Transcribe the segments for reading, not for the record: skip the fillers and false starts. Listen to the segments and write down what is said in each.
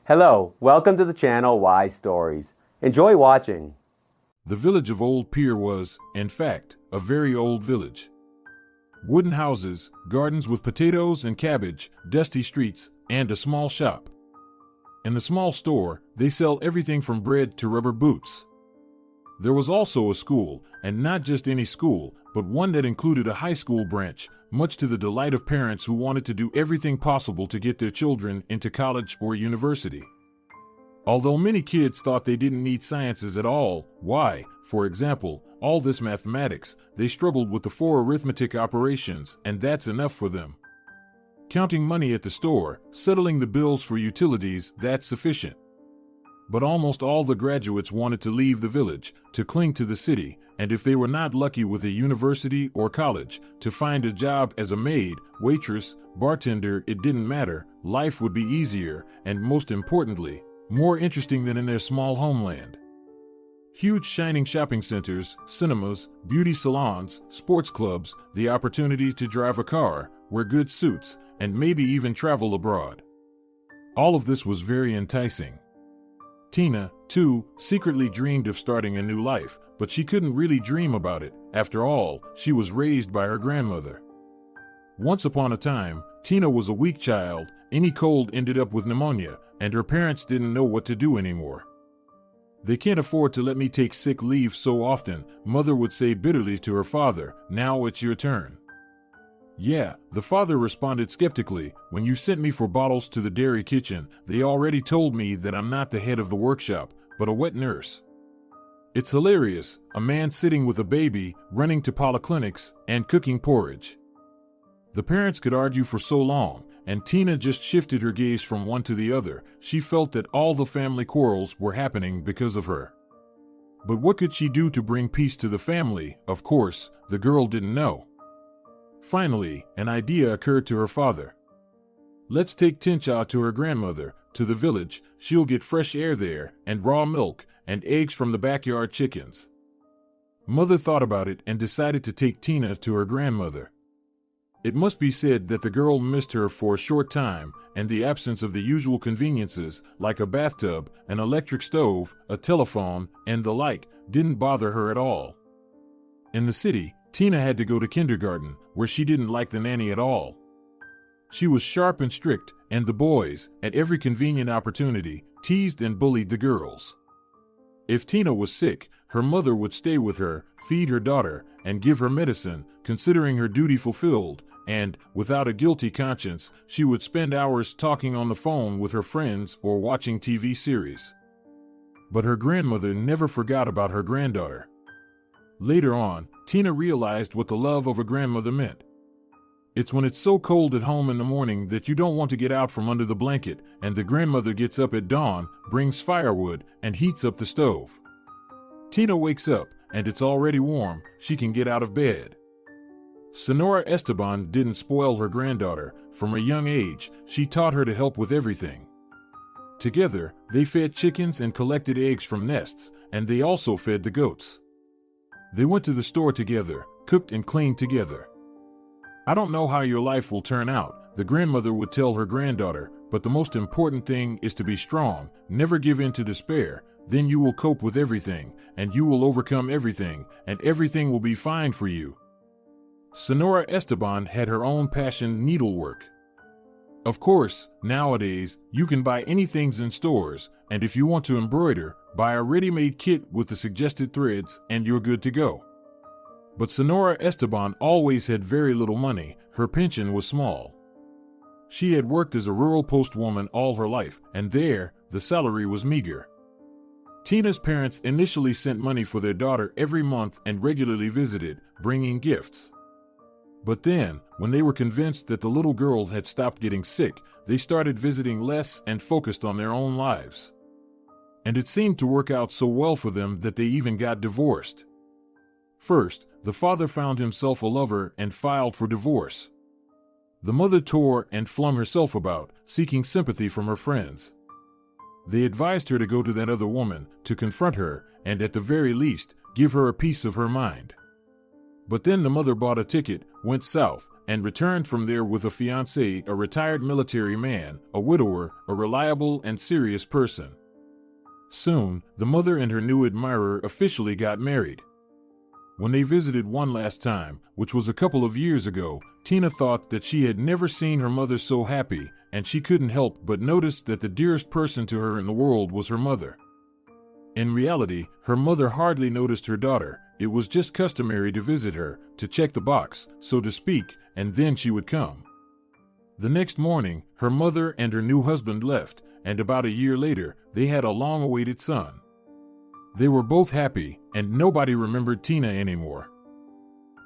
Hello, welcome to the channel Why Stories. Enjoy watching. The village of Old Pier was, in fact, a very old village. Wooden houses, gardens with potatoes and cabbage, dusty streets, and a small shop. In the small store, they sell everything from bread to rubber boots. There was also a school, and not just any school, but one that included a high school branch, much to the delight of parents who wanted to do everything possible to get their children into college or university. Although many kids thought they didn't need sciences at all, why, for example, all this mathematics, they struggled with the 4 arithmetic operations, and that's enough for them. Counting money at the store, settling the bills for utilities, that's sufficient. But almost all the graduates wanted to leave the village, to cling to the city, and if they were not lucky with a university or college, to find a job as a maid, waitress, bartender, it didn't matter, life would be easier, and most importantly, more interesting than in their small homeland. Huge shining shopping centers, cinemas, beauty salons, sports clubs, the opportunity to drive a car, wear good suits, and maybe even travel abroad. All of this was very enticing. Tina, too, secretly dreamed of starting a new life, but she couldn't really dream about it. After all, she was raised by her grandmother. Once upon a time, Tina was a weak child. Any cold ended up with pneumonia, and her parents didn't know what to do anymore. "They can't afford to let me take sick leave so often," Mother would say bitterly to her father. "Now it's your turn." "Yeah," the father responded skeptically, "when you sent me for bottles to the dairy kitchen, they already told me that I'm not the head of the workshop, but a wet nurse." It's hilarious, a man sitting with a baby, running to polyclinics, and cooking porridge. The parents could argue for so long, and Tina just shifted her gaze from one to the other. She felt that all the family quarrels were happening because of her. But what could she do to bring peace to the family? Of course, the girl didn't know. Finally, an idea occurred to her father. "Let's take Tincha to her grandmother, to the village. She'll get fresh air there, and raw milk, and eggs from the backyard chickens." Mother thought about it and decided to take Tina to her grandmother. It must be said that the girl missed her for a short time, and the absence of the usual conveniences, like a bathtub, an electric stove, a telephone, and the like, didn't bother her at all. In the city, Tina had to go to kindergarten, where she didn't like the nanny at all. She was sharp and strict, and the boys, at every convenient opportunity, teased and bullied the girls. If Tina was sick, her mother would stay with her, feed her daughter, and give her medicine, considering her duty fulfilled, and, without a guilty conscience, she would spend hours talking on the phone with her friends or watching TV series. But her grandmother never forgot about her granddaughter. Later on, Tina realized what the love of a grandmother meant. It's when it's so cold at home in the morning that you don't want to get out from under the blanket, and the grandmother gets up at dawn, brings firewood, and heats up the stove. Tina wakes up, and it's already warm. She can get out of bed. Senora Esteban didn't spoil her granddaughter. From a young age, she taught her to help with everything. Together, they fed chickens and collected eggs from nests, and they also fed the goats. They went to the store together, cooked and cleaned together. "I don't know how your life will turn out," the grandmother would tell her granddaughter, "but the most important thing is to be strong, never give in to despair, then you will cope with everything, and you will overcome everything, and everything will be fine for you." Senora Esteban had her own passion, needlework. Of course, nowadays, you can buy anything in stores, and if you want to embroider, buy a ready-made kit with the suggested threads, and you're good to go. But Senora Esteban always had very little money. Her pension was small. She had worked as a rural postwoman all her life, and there, the salary was meager. Tina's parents initially sent money for their daughter every month and regularly visited, bringing gifts. But then, when they were convinced that the little girl had stopped getting sick, they started visiting less and focused on their own lives. And it seemed to work out so well for them that they even got divorced. First, the father found himself a lover and filed for divorce. The mother tore and flung herself about, seeking sympathy from her friends. They advised her to go to that other woman, to confront her, and at the very least, give her a piece of her mind. But then the mother bought a ticket, went south, and returned from there with a fiancé, a retired military man, a widower, a reliable and serious person. Soon, the mother and her new admirer officially got married. When they visited one last time, which was a couple of years ago, Tina thought that she had never seen her mother so happy, and she couldn't help but notice that the dearest person to her in the world was her mother. In reality, her mother hardly noticed her daughter. It was just customary to visit her, to check the box, so to speak, and then she would come. The next morning, her mother and her new husband left, and about a year later, they had a long-awaited son. They were both happy, and nobody remembered Tina anymore.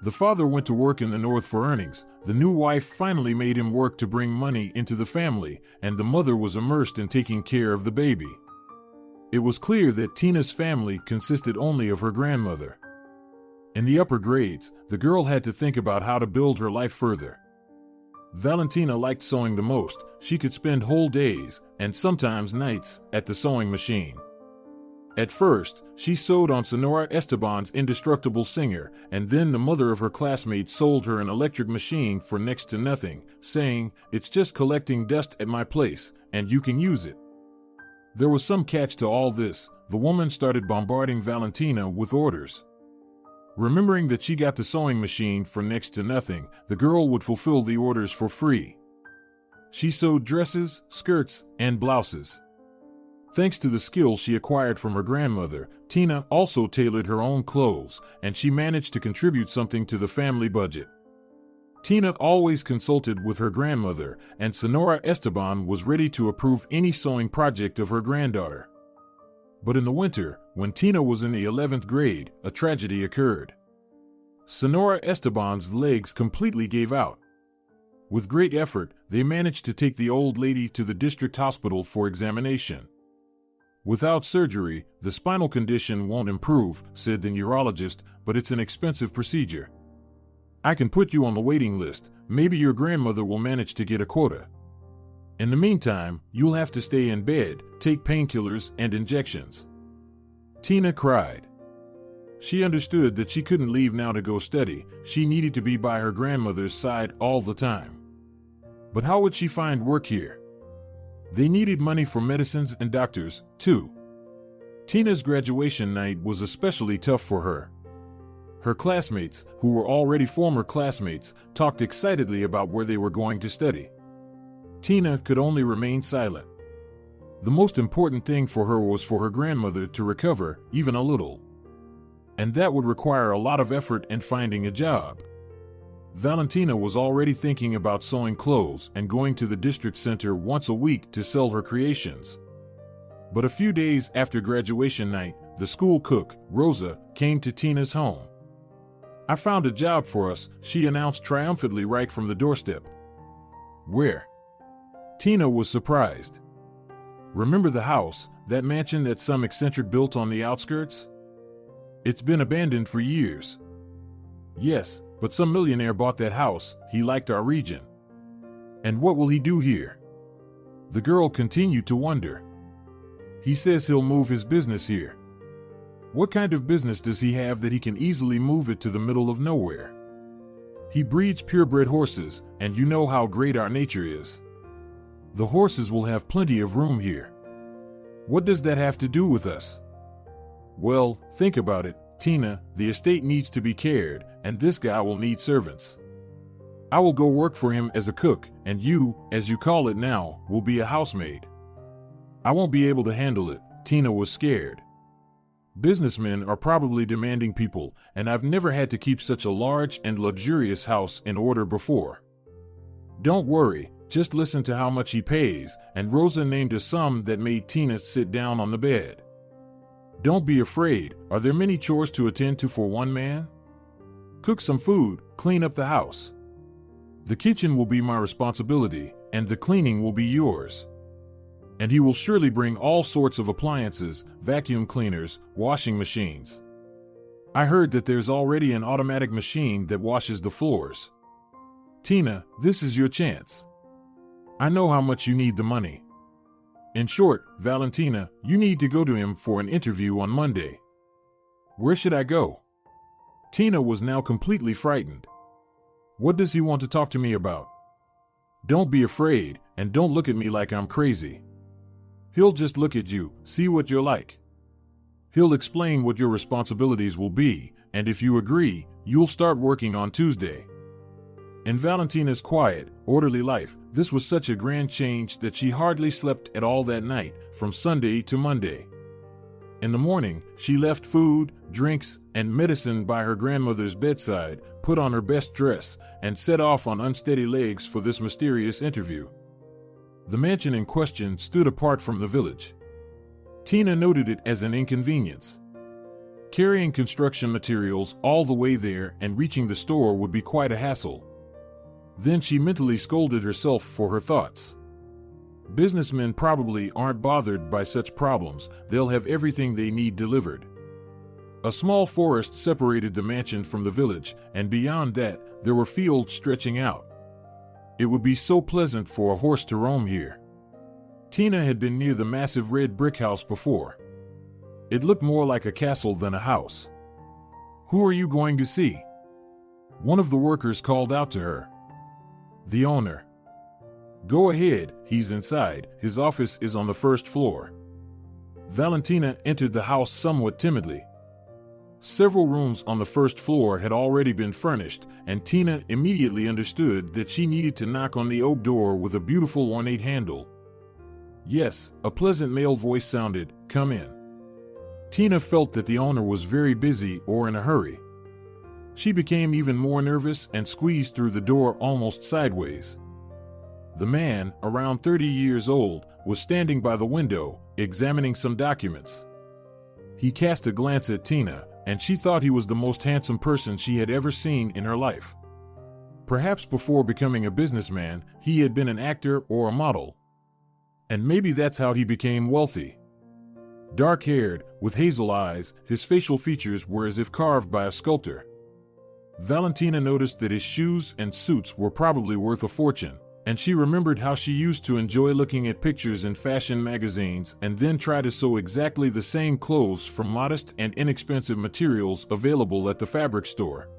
The father went to work in the north for earnings. The new wife finally made him work to bring money into the family, and the mother was immersed in taking care of the baby. It was clear that Tina's family consisted only of her grandmother. In the upper grades, the girl had to think about how to build her life further. Valentina liked sewing the most. She could spend whole days, and sometimes nights, at the sewing machine. At first, she sewed on Sonora Esteban's Indestructible Singer, and then the mother of her classmates sold her an electric machine for next to nothing, saying, "It's just collecting dust at my place, and you can use it." There was some catch to all this. The woman started bombarding Valentina with orders. Remembering that she got the sewing machine for next to nothing, the girl would fulfill the orders for free. She sewed dresses, skirts, and blouses. Thanks to the skill she acquired from her grandmother, Tina also tailored her own clothes, and she managed to contribute something to the family budget. Tina always consulted with her grandmother, and Sonora Esteban was ready to approve any sewing project of her granddaughter. But in the winter, when Tina was in the 11th grade, a tragedy occurred. Sonora Esteban's legs completely gave out. With great effort, they managed to take the old lady to the district hospital for examination. "Without surgery, the spinal condition won't improve," said the neurologist, "but it's an expensive procedure. I can put you on the waiting list. Maybe your grandmother will manage to get a quota. In the meantime, you'll have to stay in bed, take painkillers and injections." Tina cried. She understood that she couldn't leave now to go study. She needed to be by her grandmother's side all the time. But how would she find work here? They needed money for medicines and doctors, too. Tina's graduation night was especially tough for her. Her classmates, who were already former classmates, talked excitedly about where they were going to study. Tina could only remain silent. The most important thing for her was for her grandmother to recover, even a little. And that would require a lot of effort and finding a job. Valentina was already thinking about sewing clothes and going to the district center once a week to sell her creations. But a few days after graduation night, the school cook, Rosa, came to Tina's home. "I found a job for us," she announced triumphantly right from the doorstep. "Where?" Tina was surprised. "Remember the house, that mansion that some eccentric built on the outskirts? It's been abandoned for years." "Yes, but some millionaire bought that house. He liked our region." "And what will he do here?" The girl continued to wonder. "He says he'll move his business here." "What kind of business does he have that he can easily move it to the middle of nowhere?" "He breeds purebred horses, and you know how great our nature is. The horses will have plenty of room here." "What does that have to do with us?" "Well, think about it, Tina. The estate needs to be cared, and this guy will need servants. I will go work for him as a cook, and you, as you call it now, will be a housemaid." "I won't be able to handle it." Tina was scared. "Businessmen are probably demanding people, and I've never had to keep such a large and luxurious house in order before." "Don't worry, just listen to how much he pays," and Rosa named a sum that made Tina sit down on the bed. "Don't be afraid. Are there many chores to attend to for one man? Cook some food, clean up the house. The kitchen will be my responsibility, and the cleaning will be yours. And he will surely bring all sorts of appliances, vacuum cleaners, washing machines. I heard that there's already an automatic machine that washes the floors. Tina, this is your chance. I know how much you need the money. In short, Valentina, you need to go to him for an interview on Monday." "Where should I go?" Tina was now completely frightened. What does he want to talk to me about? Don't be afraid, and don't look at me like I'm crazy. He'll just look at you, see what you're like. He'll explain what your responsibilities will be, and if you agree, you'll start working on Tuesday. In Valentina's quiet, orderly life, this was such a grand change that she hardly slept at all that night, from Sunday to Monday. In the morning, she left food, drinks, and medicine by her grandmother's bedside, put on her best dress, and set off on unsteady legs for this mysterious interview. The mansion in question stood apart from the village. Tina noted it as an inconvenience. Carrying construction materials all the way there and reaching the store would be quite a hassle. Then she mentally scolded herself for her thoughts. Businessmen probably aren't bothered by such problems, they'll have everything they need delivered. A small forest separated the mansion from the village, and beyond that, there were fields stretching out. It would be so pleasant for a horse to roam here. Tina had been near the massive red brick house before. It looked more like a castle than a house. "Who are you going to see?" One of the workers called out to her. "The owner." "Go ahead, he's inside. His office is on the first floor." Valentina entered the house somewhat timidly. Several rooms on the first floor had already been furnished, and Tina immediately understood that she needed to knock on the oak door with a beautiful ornate handle. Yes, a pleasant male voice sounded, "Come in." Tina felt that the owner was very busy or in a hurry. She became even more nervous and squeezed through the door almost sideways. The man, around 30 years old, was standing by the window, examining some documents. He cast a glance at Tina, and she thought he was the most handsome person she had ever seen in her life. Perhaps before becoming a businessman, he had been an actor or a model. And maybe that's how he became wealthy. Dark-haired, with hazel eyes, his facial features were as if carved by a sculptor. Valentina noticed that his shoes and suits were probably worth a fortune, and she remembered how she used to enjoy looking at pictures in fashion magazines and then try to sew exactly the same clothes from modest and inexpensive materials available at the fabric store.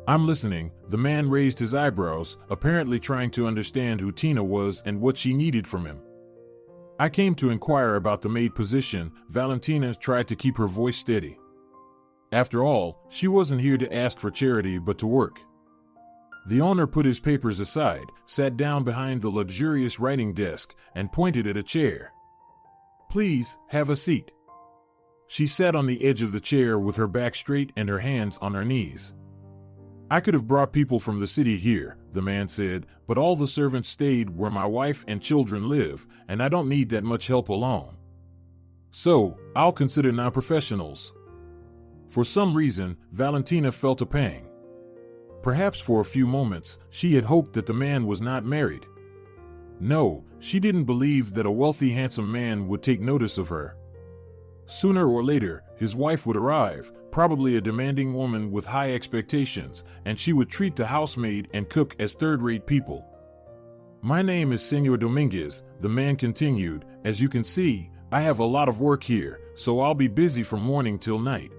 "I'm listening." The man raised his eyebrows, apparently trying to understand who Tina was and what she needed from him. "I came to inquire about the maid position." Valentina tried to keep her voice steady. After all, she wasn't here to ask for charity but to work. The owner put his papers aside, sat down behind the luxurious writing desk, and pointed at a chair. "Please, have a seat." She sat on the edge of the chair with her back straight and her hands on her knees. "I could have brought people from the city here," the man said, "but all the servants stayed where my wife and children live, and I don't need that much help alone. So, I'll consider non-professionals." For some reason, Valentina felt a pang. Perhaps for a few moments, she had hoped that the man was not married. No, she didn't believe that a wealthy, handsome man would take notice of her. Sooner or later, his wife would arrive, probably a demanding woman with high expectations, and she would treat the housemaid and cook as third-rate people. "My name is Senor Dominguez," the man continued. "As you can see, I have a lot of work here, so I'll be busy from morning till night.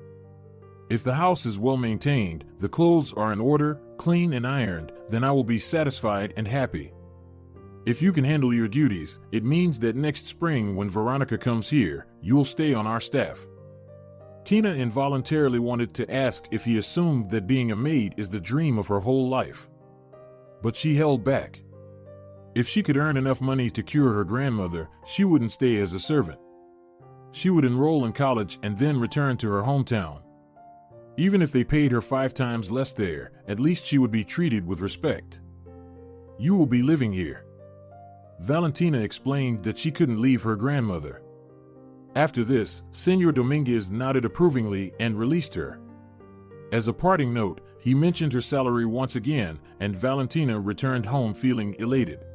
If the house is well maintained, the clothes are in order, clean and ironed, then I will be satisfied and happy. If you can handle your duties, it means that next spring when Veronica comes here, you'll stay on our staff." Tina involuntarily wanted to ask if he assumed that being a maid is the dream of her whole life. But she held back. If she could earn enough money to cure her grandmother, she wouldn't stay as a servant. She would enroll in college and then return to her hometown. Even if they paid her 5 times less there, at least she would be treated with respect. "You will be living here." Valentina explained that she couldn't leave her grandmother. After this, Senor Dominguez nodded approvingly and released her. As a parting note, he mentioned her salary once again, and Valentina returned home feeling elated.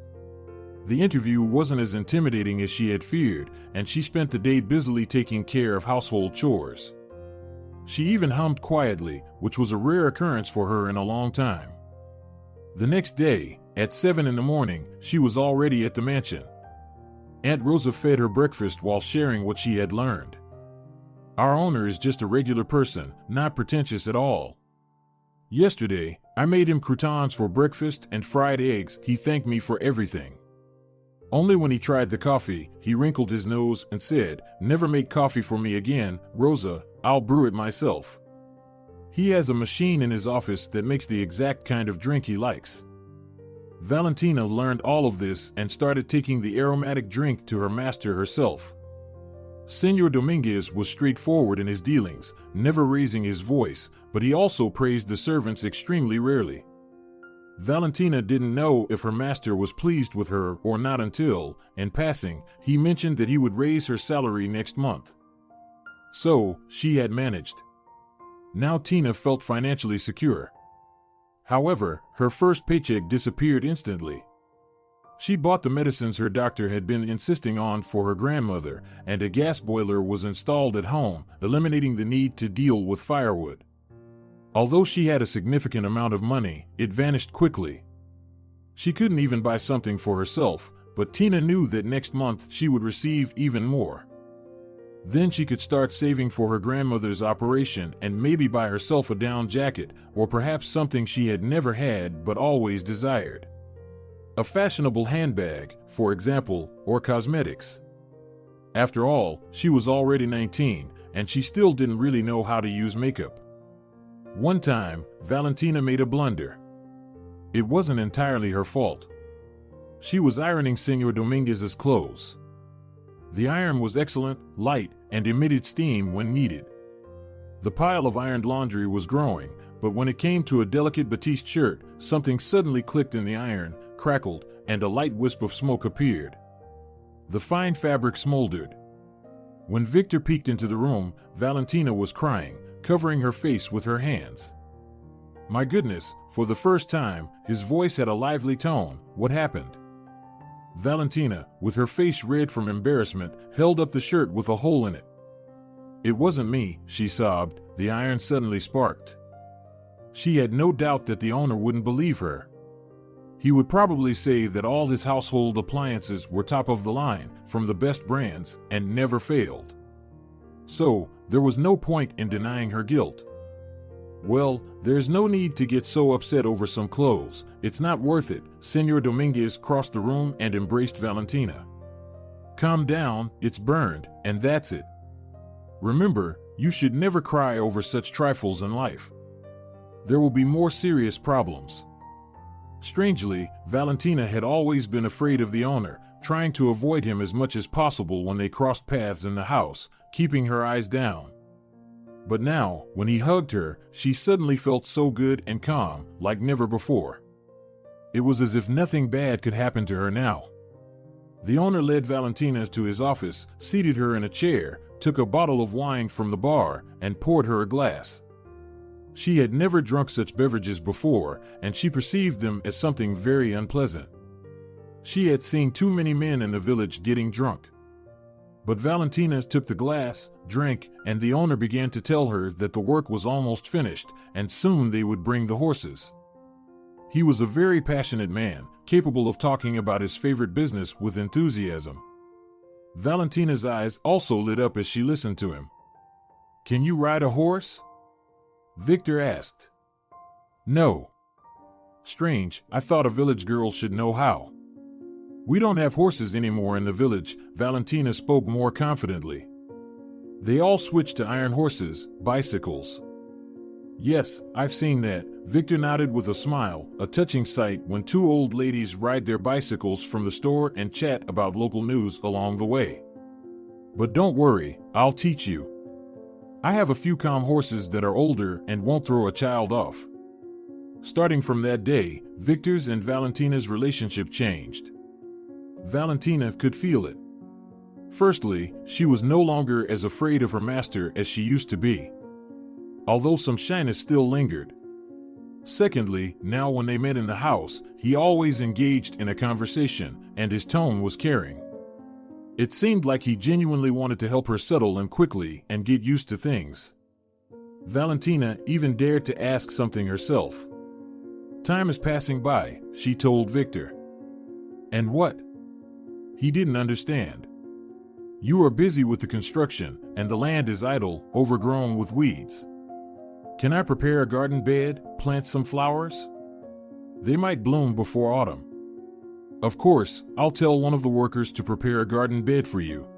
The interview wasn't as intimidating as she had feared, and she spent the day busily taking care of household chores. She even hummed quietly, which was a rare occurrence for her in a long time. The next day, at 7 in the morning, she was already at the mansion. Aunt Rosa fed her breakfast while sharing what she had learned. "Our owner is just a regular person, not pretentious at all. Yesterday, I made him croutons for breakfast and fried eggs. He thanked me for everything. Only when he tried the coffee, he wrinkled his nose and said, "Never make coffee for me again, Rosa, I'll brew it myself." He has a machine in his office that makes the exact kind of drink he likes. Valentina learned all of this and started taking the aromatic drink to her master herself. Senor Dominguez was straightforward in his dealings, never raising his voice, but he also praised the servants extremely rarely. Valentina didn't know if her master was pleased with her or not until, in passing, he mentioned that he would raise her salary next month. So, she had managed. Now Tina felt financially secure. However, her first paycheck disappeared instantly. She bought the medicines her doctor had been insisting on for her grandmother, and a gas boiler was installed at home, eliminating the need to deal with firewood. Although she had a significant amount of money, it vanished quickly. She couldn't even buy something for herself, but Tina knew that next month she would receive even more. Then she could start saving for her grandmother's operation and maybe buy herself a down jacket, or perhaps something she had never had but always desired. A fashionable handbag, for example, or cosmetics. After all, she was already 19, and she still didn't really know how to use makeup. One time, Valentina made a blunder. It wasn't entirely her fault. She was ironing Senor Dominguez's clothes. The iron was excellent, light, and emitted steam when needed. The pile of ironed laundry was growing, but when it came to a delicate batiste shirt, something suddenly clicked in the iron, crackled, and a light wisp of smoke appeared. The fine fabric smoldered. When Victor peeked into the room, Valentina was crying, covering her face with her hands. "My goodness," for the first time, his voice had a lively tone. "What happened?" Valentina, with her face red from embarrassment, held up the shirt with a hole in it. "It wasn't me," she sobbed. The iron suddenly sparked. She had no doubt that the owner wouldn't believe her. He would probably say that all his household appliances were top of the line, from the best brands, and never failed. So, there was no point in denying her guilt. "Well, there's no need to get so upset over some clothes. It's not worth it." Senor Dominguez crossed the room and embraced Valentina. "Calm down, it's burned, and that's it. Remember, you should never cry over such trifles in life. There will be more serious problems." Strangely, Valentina had always been afraid of the owner, trying to avoid him as much as possible when they crossed paths in the house, keeping her eyes down. But now, when he hugged her, she suddenly felt so good and calm, like never before. It was as if nothing bad could happen to her now. The owner led Valentina to his office, seated her in a chair, took a bottle of wine from the bar, and poured her a glass. She had never drunk such beverages before, and she perceived them as something very unpleasant. She had seen too many men in the village getting drunk. But Valentina took the glass, drank, and the owner began to tell her that the work was almost finished, and soon they would bring the horses. He was a very passionate man, capable of talking about his favorite business with enthusiasm. Valentina's eyes also lit up as she listened to him. "Can you ride a horse?" Victor asked. "No." "Strange, I thought a village girl should know how." "We don't have horses anymore in the village," Valentina spoke more confidently. "They all switched to iron horses, bicycles." "Yes, I've seen that," Victor nodded with a smile, a touching sight when two old ladies ride their bicycles from the store and chat about local news along the way. "But don't worry, I'll teach you. I have a few calm horses that are older and won't throw a child off." Starting from that day, Victor's and Valentina's relationship changed. Valentina could feel it. Firstly, she was no longer as afraid of her master as she used to be, although some shyness still lingered. Secondly, now when they met in the house, he always engaged in a conversation, and his tone was caring. It seemed like he genuinely wanted to help her settle in quickly and get used to things. Valentina even dared to ask something herself. "Time is passing by," she told Victor. "And what?" He didn't understand. "You are busy with the construction, and the land is idle, overgrown with weeds." Can I prepare a garden bed, plant some flowers? They might bloom before autumn. Of course, I'll tell one of the workers to prepare a garden bed for you.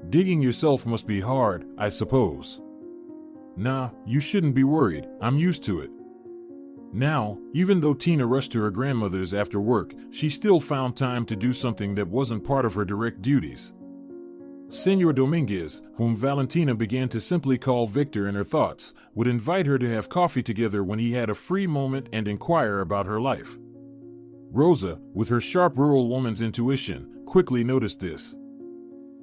Digging yourself must be hard, I suppose. Nah, you shouldn't be worried, I'm used to it. Now, even though Tina rushed to her grandmother's after work, she still found time to do something that wasn't part of her direct duties. Senor Dominguez, whom Valentina began to simply call Victor in her thoughts, would invite her to have coffee together when he had a free moment and inquire about her life. Rosa, with her sharp rural woman's intuition, quickly noticed this.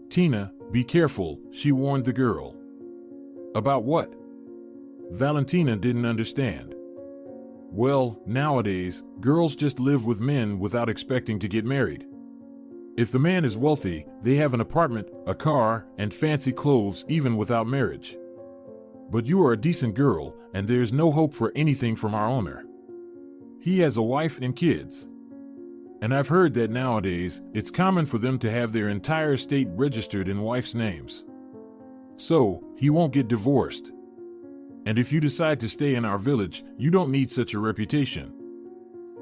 Tina, be careful, she warned the girl. About what? Valentina didn't understand. Well, nowadays, girls just live with men without expecting to get married. If the man is wealthy, they have an apartment, a car, and fancy clothes even without marriage. But you are a decent girl, and there's no hope for anything from our owner. He has a wife and kids. And I've heard that nowadays, it's common for them to have their entire estate registered in wife's names. So, he won't get divorced. And if you decide to stay in our village, you don't need such a reputation.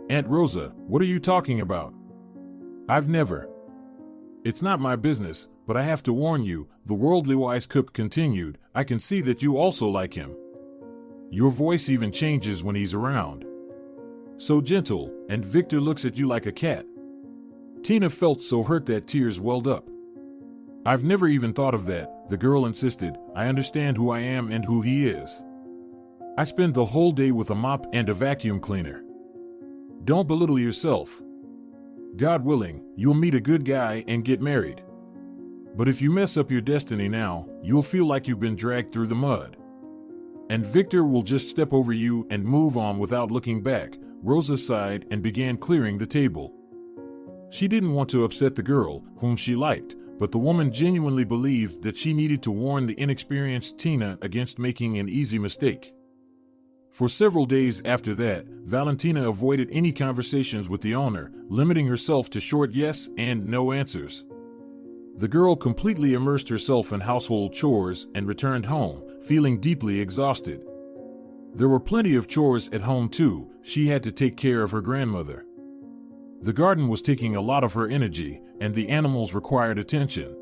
Aunt Rosa, what are you talking about? I've never. It's not my business, but I have to warn you, the worldly wise cook continued, I can see that you also like him. Your voice even changes when he's around. So gentle, and Victor looks at you like a cat. Tina felt so hurt that tears welled up. I've never even thought of that, the girl insisted. I understand who I am and who he is. I spend the whole day with a mop and a vacuum cleaner. Don't belittle yourself. God willing, you'll meet a good guy and get married. But if you mess up your destiny now, you'll feel like you've been dragged through the mud. And Victor will just step over you and move on without looking back. Rosa sighed and began clearing the table. She didn't want to upset the girl, whom she liked, but the woman genuinely believed that she needed to warn the inexperienced Tina against making an easy mistake. For several days after that, Valentina avoided any conversations with the owner, limiting herself to short yes and no answers. The girl completely immersed herself in household chores and returned home, feeling deeply exhausted. There were plenty of chores at home too. She had to take care of her grandmother. The garden was taking a lot of her energy, and the animals required attention.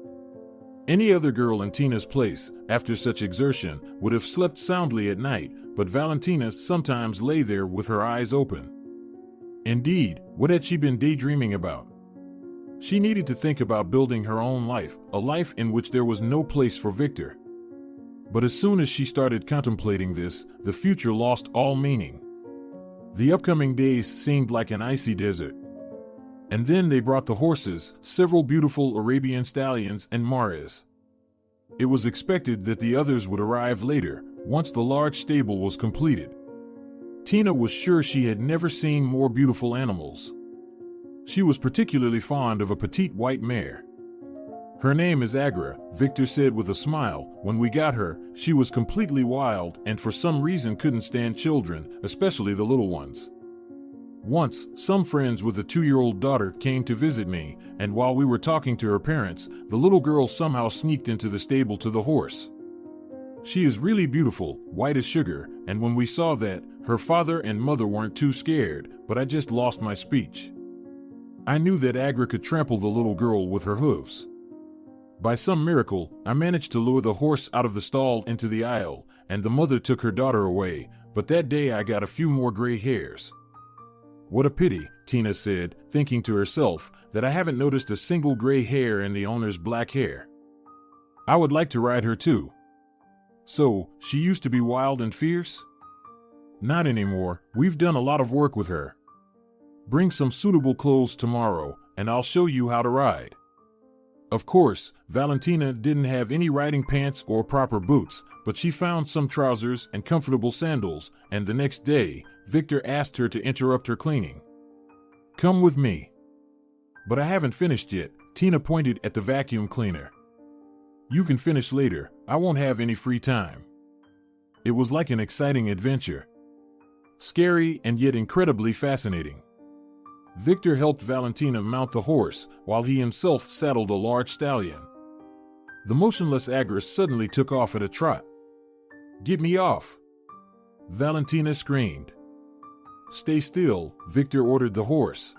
Any other girl in Tina's place, after such exertion, would have slept soundly at night, but Valentina sometimes lay there with her eyes open. Indeed, what had she been daydreaming about? She needed to think about building her own life, a life in which there was no place for Victor. But as soon as she started contemplating this, the future lost all meaning. The upcoming days seemed like an icy desert. And then they brought the horses, several beautiful Arabian stallions and mares. It was expected that the others would arrive later, once the large stable was completed. Tina was sure she had never seen more beautiful animals. She was particularly fond of a petite white mare. Her name is Agra, Victor said with a smile. When we got her, she was completely wild and for some reason couldn't stand children, especially the little ones. Once, some friends with a 2-year-old daughter came to visit me, and while we were talking to her parents, the little girl somehow sneaked into the stable to the horse. She is really beautiful, white as sugar, and when we saw that, her father and mother weren't too scared, but I just lost my speech. I knew that Agra could trample the little girl with her hooves. By some miracle, I managed to lure the horse out of the stall into the aisle, and the mother took her daughter away, but that day I got a few more gray hairs. What a pity, Tina said, thinking to herself, that I haven't noticed a single gray hair in the owner's black hair. I would like to ride her too. So, she used to be wild and fierce? Not anymore, we've done a lot of work with her. Bring some suitable clothes tomorrow, and I'll show you how to ride. Of course, Valentina didn't have any riding pants or proper boots, but she found some trousers and comfortable sandals, and the next day, Victor asked her to interrupt her cleaning. Come with me. But I haven't finished yet, Tina pointed at the vacuum cleaner. You can finish later, I won't have any free time. It was like an exciting adventure. Scary and yet incredibly fascinating. Victor helped Valentina mount the horse, while he himself saddled a large stallion. The motionless Agra suddenly took off at a trot. Get me off! Valentina screamed. "Stay still," Victor ordered the horse.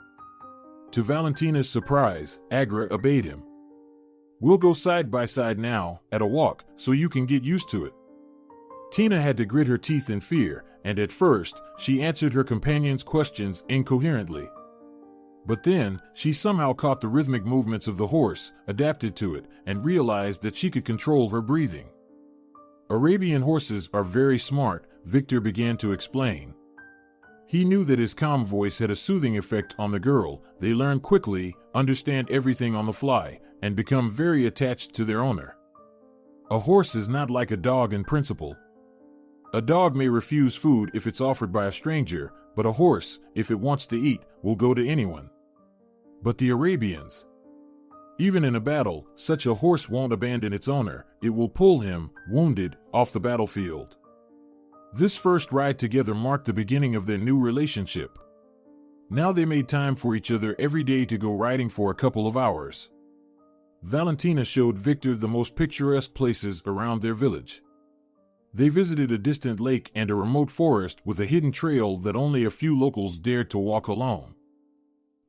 To Valentina's surprise, Agra obeyed him. "We'll go side by side now, at a walk, so you can get used to it." Tina had to grit her teeth in fear, and at first, she answered her companion's questions incoherently. But then, she somehow caught the rhythmic movements of the horse, adapted to it, and realized that she could control her breathing. "Arabian horses are very smart," Victor began to explain. He knew that his calm voice had a soothing effect on the girl. They learn quickly, understand everything on the fly, and become very attached to their owner. A horse is not like a dog in principle. A dog may refuse food if it's offered by a stranger, but a horse, if it wants to eat, will go to anyone. But the Arabians, even in a battle, such a horse won't abandon its owner. It will pull him, wounded, off the battlefield. This first ride together marked the beginning of their new relationship. Now they made time for each other every day to go riding for a couple of hours. Valentina showed Victor the most picturesque places around their village. They visited a distant lake and a remote forest with a hidden trail that only a few locals dared to walk alone.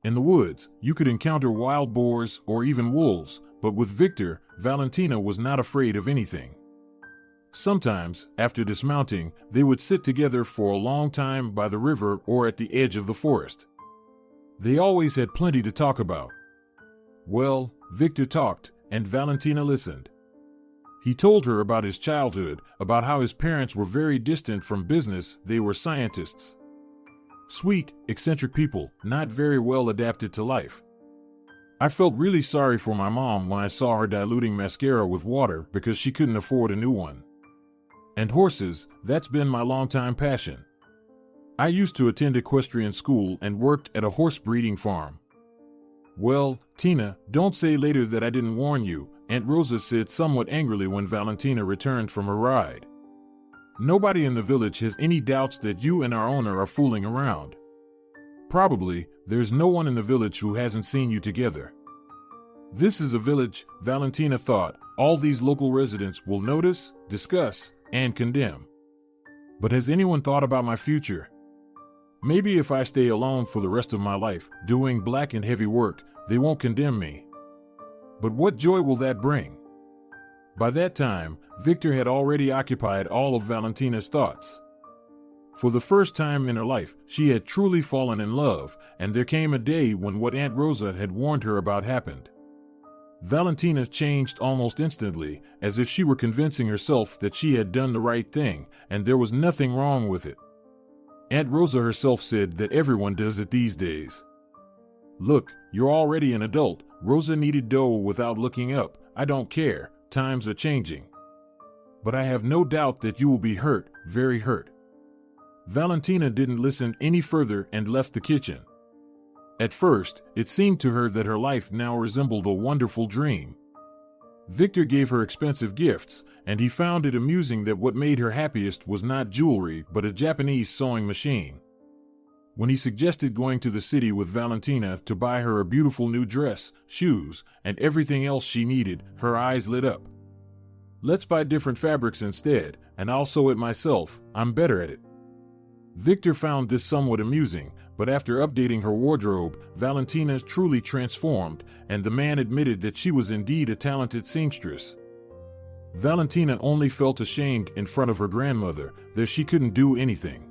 In the woods, you could encounter wild boars or even wolves, but with Victor, Valentina was not afraid of anything. Sometimes, after dismounting, they would sit together for a long time by the river or at the edge of the forest. They always had plenty to talk about. Well, Victor talked, and Valentina listened. He told her about his childhood, about how his parents were very distant from business. They were scientists. Sweet, eccentric people, not very well adapted to life. "I felt really sorry for my mom when I saw her diluting mascara with water because she couldn't afford a new one. And horses, that's been my longtime passion. I used to attend equestrian school and worked at a horse breeding farm." "Well, Tina, don't say later that I didn't warn you," Aunt Rosa said somewhat angrily when Valentina returned from her ride. "Nobody in the village has any doubts that you and our owner are fooling around. Probably, there's no one in the village who hasn't seen you together. This is a village," Valentina thought. "All these local residents will notice, discuss, and condemn. But has anyone thought about my future? Maybe if I stay alone for the rest of my life, doing black and heavy work, they won't condemn me. But what joy will that bring?" By that time, Victor had already occupied all of Valentina's thoughts. For the first time in her life, she had truly fallen in love, and there came a day when what Aunt Rosa had warned her about happened. Valentina changed almost instantly, as if she were convincing herself that she had done the right thing, and there was nothing wrong with it. Aunt Rosa herself said that everyone does it these days. "Look, you're already an adult," Rosa kneaded dough without looking up. "I don't care, times are changing. But I have no doubt that you will be hurt, very hurt." Valentina didn't listen any further and left the kitchen. At first, it seemed to her that her life now resembled a wonderful dream. Victor gave her expensive gifts, and he found it amusing that what made her happiest was not jewelry but a Japanese sewing machine. When he suggested going to the city with Valentina to buy her a beautiful new dress, shoes, and everything else she needed, her eyes lit up. "Let's buy different fabrics instead, and I'll sew it myself. I'm better at it." Victor found this somewhat amusing, but after updating her wardrobe, Valentina truly transformed, and the man admitted that she was indeed a talented seamstress. Valentina only felt ashamed in front of her grandmother that she couldn't do anything.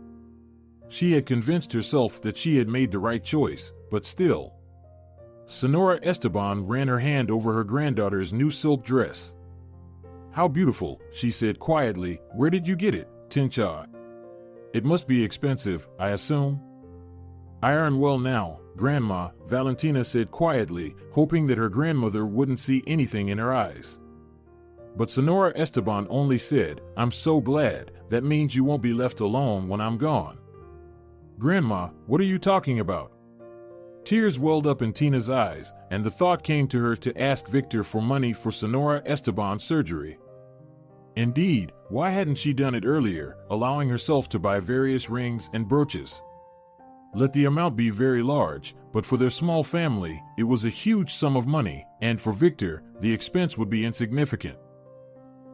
She had convinced herself that she had made the right choice, but still. Senora Esteban ran her hand over her granddaughter's new silk dress. "How beautiful," she said quietly. "Where did you get it, Tincha? It must be expensive, I assume?" "I earn well now, Grandma," Valentina said quietly, hoping that her grandmother wouldn't see anything in her eyes. But Senora Esteban only said, "I'm so glad. That means you won't be left alone when I'm gone." "Grandma, what are you talking about?" Tears welled up in Tina's eyes, and the thought came to her to ask Victor for money for Senora Esteban's surgery. Indeed, why hadn't she done it earlier, allowing herself to buy various rings and brooches? Let the amount be very large, but for their small family, it was a huge sum of money, and for Victor, the expense would be insignificant.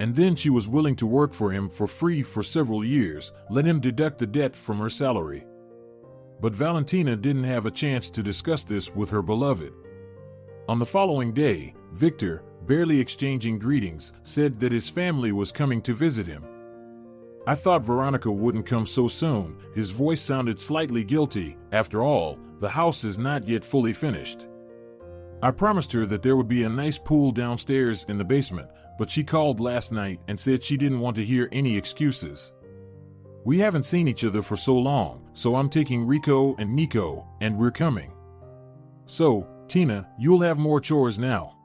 And then she was willing to work for him for free for several years, let him deduct the debt from her salary. But Valentina didn't have a chance to discuss this with her beloved. On the following day, Victor, barely exchanging greetings, said that his family was coming to visit him. I thought Veronica wouldn't come so soon. His voice sounded slightly guilty. After all, the house is not yet fully finished. I promised her that there would be a nice pool downstairs in the basement, but she called last night and said she didn't want to hear any excuses. We haven't seen each other for so long, so I'm taking Rico and Nico, and we're coming. So, Tina, you'll have more chores now.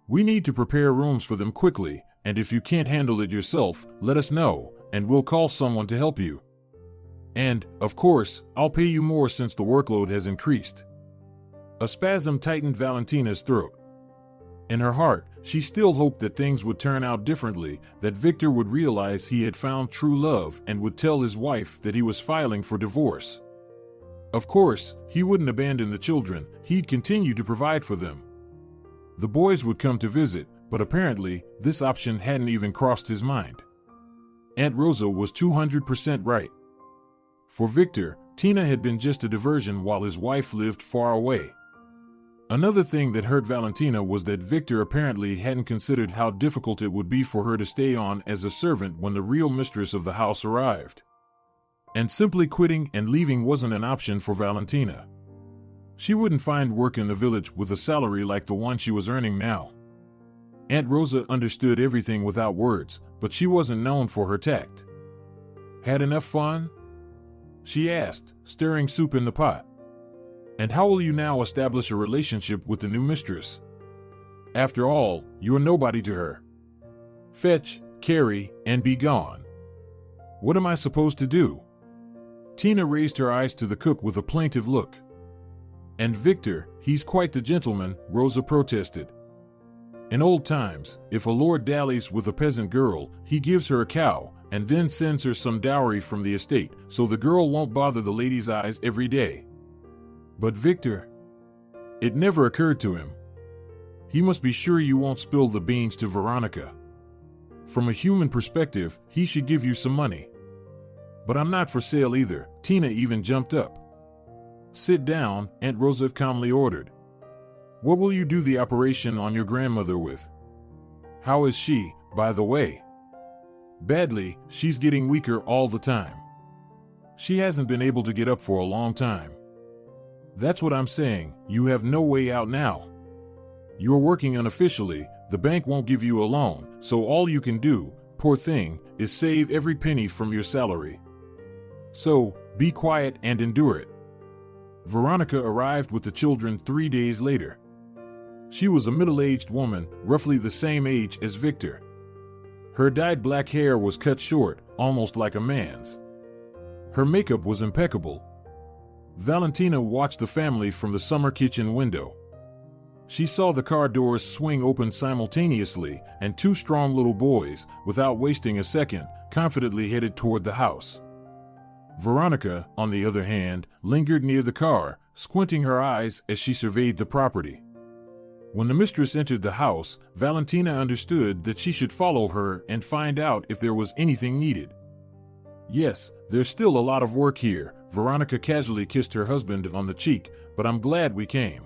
We need to prepare rooms for them quickly, and if you can't handle it yourself, let us know, and we'll call someone to help you. And, of course, I'll pay you more since the workload has increased. A spasm tightened Valentina's throat. In her heart, she still hoped that things would turn out differently, that Victor would realize he had found true love and would tell his wife that he was filing for divorce. Of course, he wouldn't abandon the children, he'd continue to provide for them. The boys would come to visit, but apparently, this option hadn't even crossed his mind. Aunt Rosa was 200% right. For Victor, Tina had been just a diversion while his wife lived far away. Another thing that hurt Valentina was that Victor apparently hadn't considered how difficult it would be for her to stay on as a servant when the real mistress of the house arrived. And simply quitting and leaving wasn't an option for Valentina. She wouldn't find work in the village with a salary like the one she was earning now. Aunt Rosa understood everything without words, but she wasn't known for her tact. Had enough fun? She asked, stirring soup in the pot. And how will you now establish a relationship with the new mistress? After all, you're nobody to her. Fetch, carry, and be gone. What am I supposed to do? Tina raised her eyes to the cook with a plaintive look. And Victor, he's quite the gentleman, Rosa protested. In old times, if a lord dallies with a peasant girl, he gives her a cow, and then sends her some dowry from the estate, so the girl won't bother the lady's eyes every day. But Victor, it never occurred to him. He must be sure you won't spill the beans to Veronica. From a human perspective, he should give you some money. But I'm not for sale either. Tina even jumped up. Sit down, Aunt Rosa calmly ordered. What will you do the operation on your grandmother with? How is she, by the way? Badly, she's getting weaker all the time. She hasn't been able to get up for a long time. That's what I'm saying, you have no way out now. You're working unofficially, the bank won't give you a loan, so all you can do, poor thing, is save every penny from your salary. So, be quiet and endure it. Veronica arrived with the children 3 days later. She was a middle-aged woman, roughly the same age as Victor. Her dyed black hair was cut short, almost like a man's. Her makeup was impeccable. Valentina watched the family from the summer kitchen window. She saw the car doors swing open simultaneously, and two strong little boys, without wasting a second, confidently headed toward the house. Veronica, on the other hand, lingered near the car, squinting her eyes as she surveyed the property. When the mistress entered the house, Valentina understood that she should follow her and find out if there was anything needed. Yes, there's still a lot of work here, Veronica casually kissed her husband on the cheek, but I'm glad we came.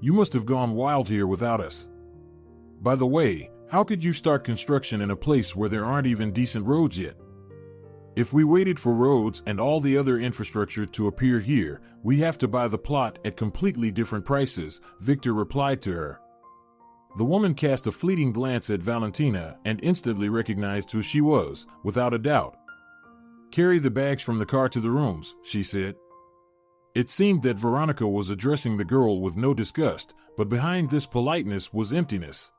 You must have gone wild here without us. By the way, how could you start construction in a place where there aren't even decent roads yet? If we waited for roads and all the other infrastructure to appear here, we'd have to buy the plot at completely different prices, Victor replied to her. The woman cast a fleeting glance at Valentina and instantly recognized who she was, without a doubt. Carry the bags from the car to the rooms, she said. It seemed that Veronica was addressing the girl with no disgust, but behind this politeness was emptiness.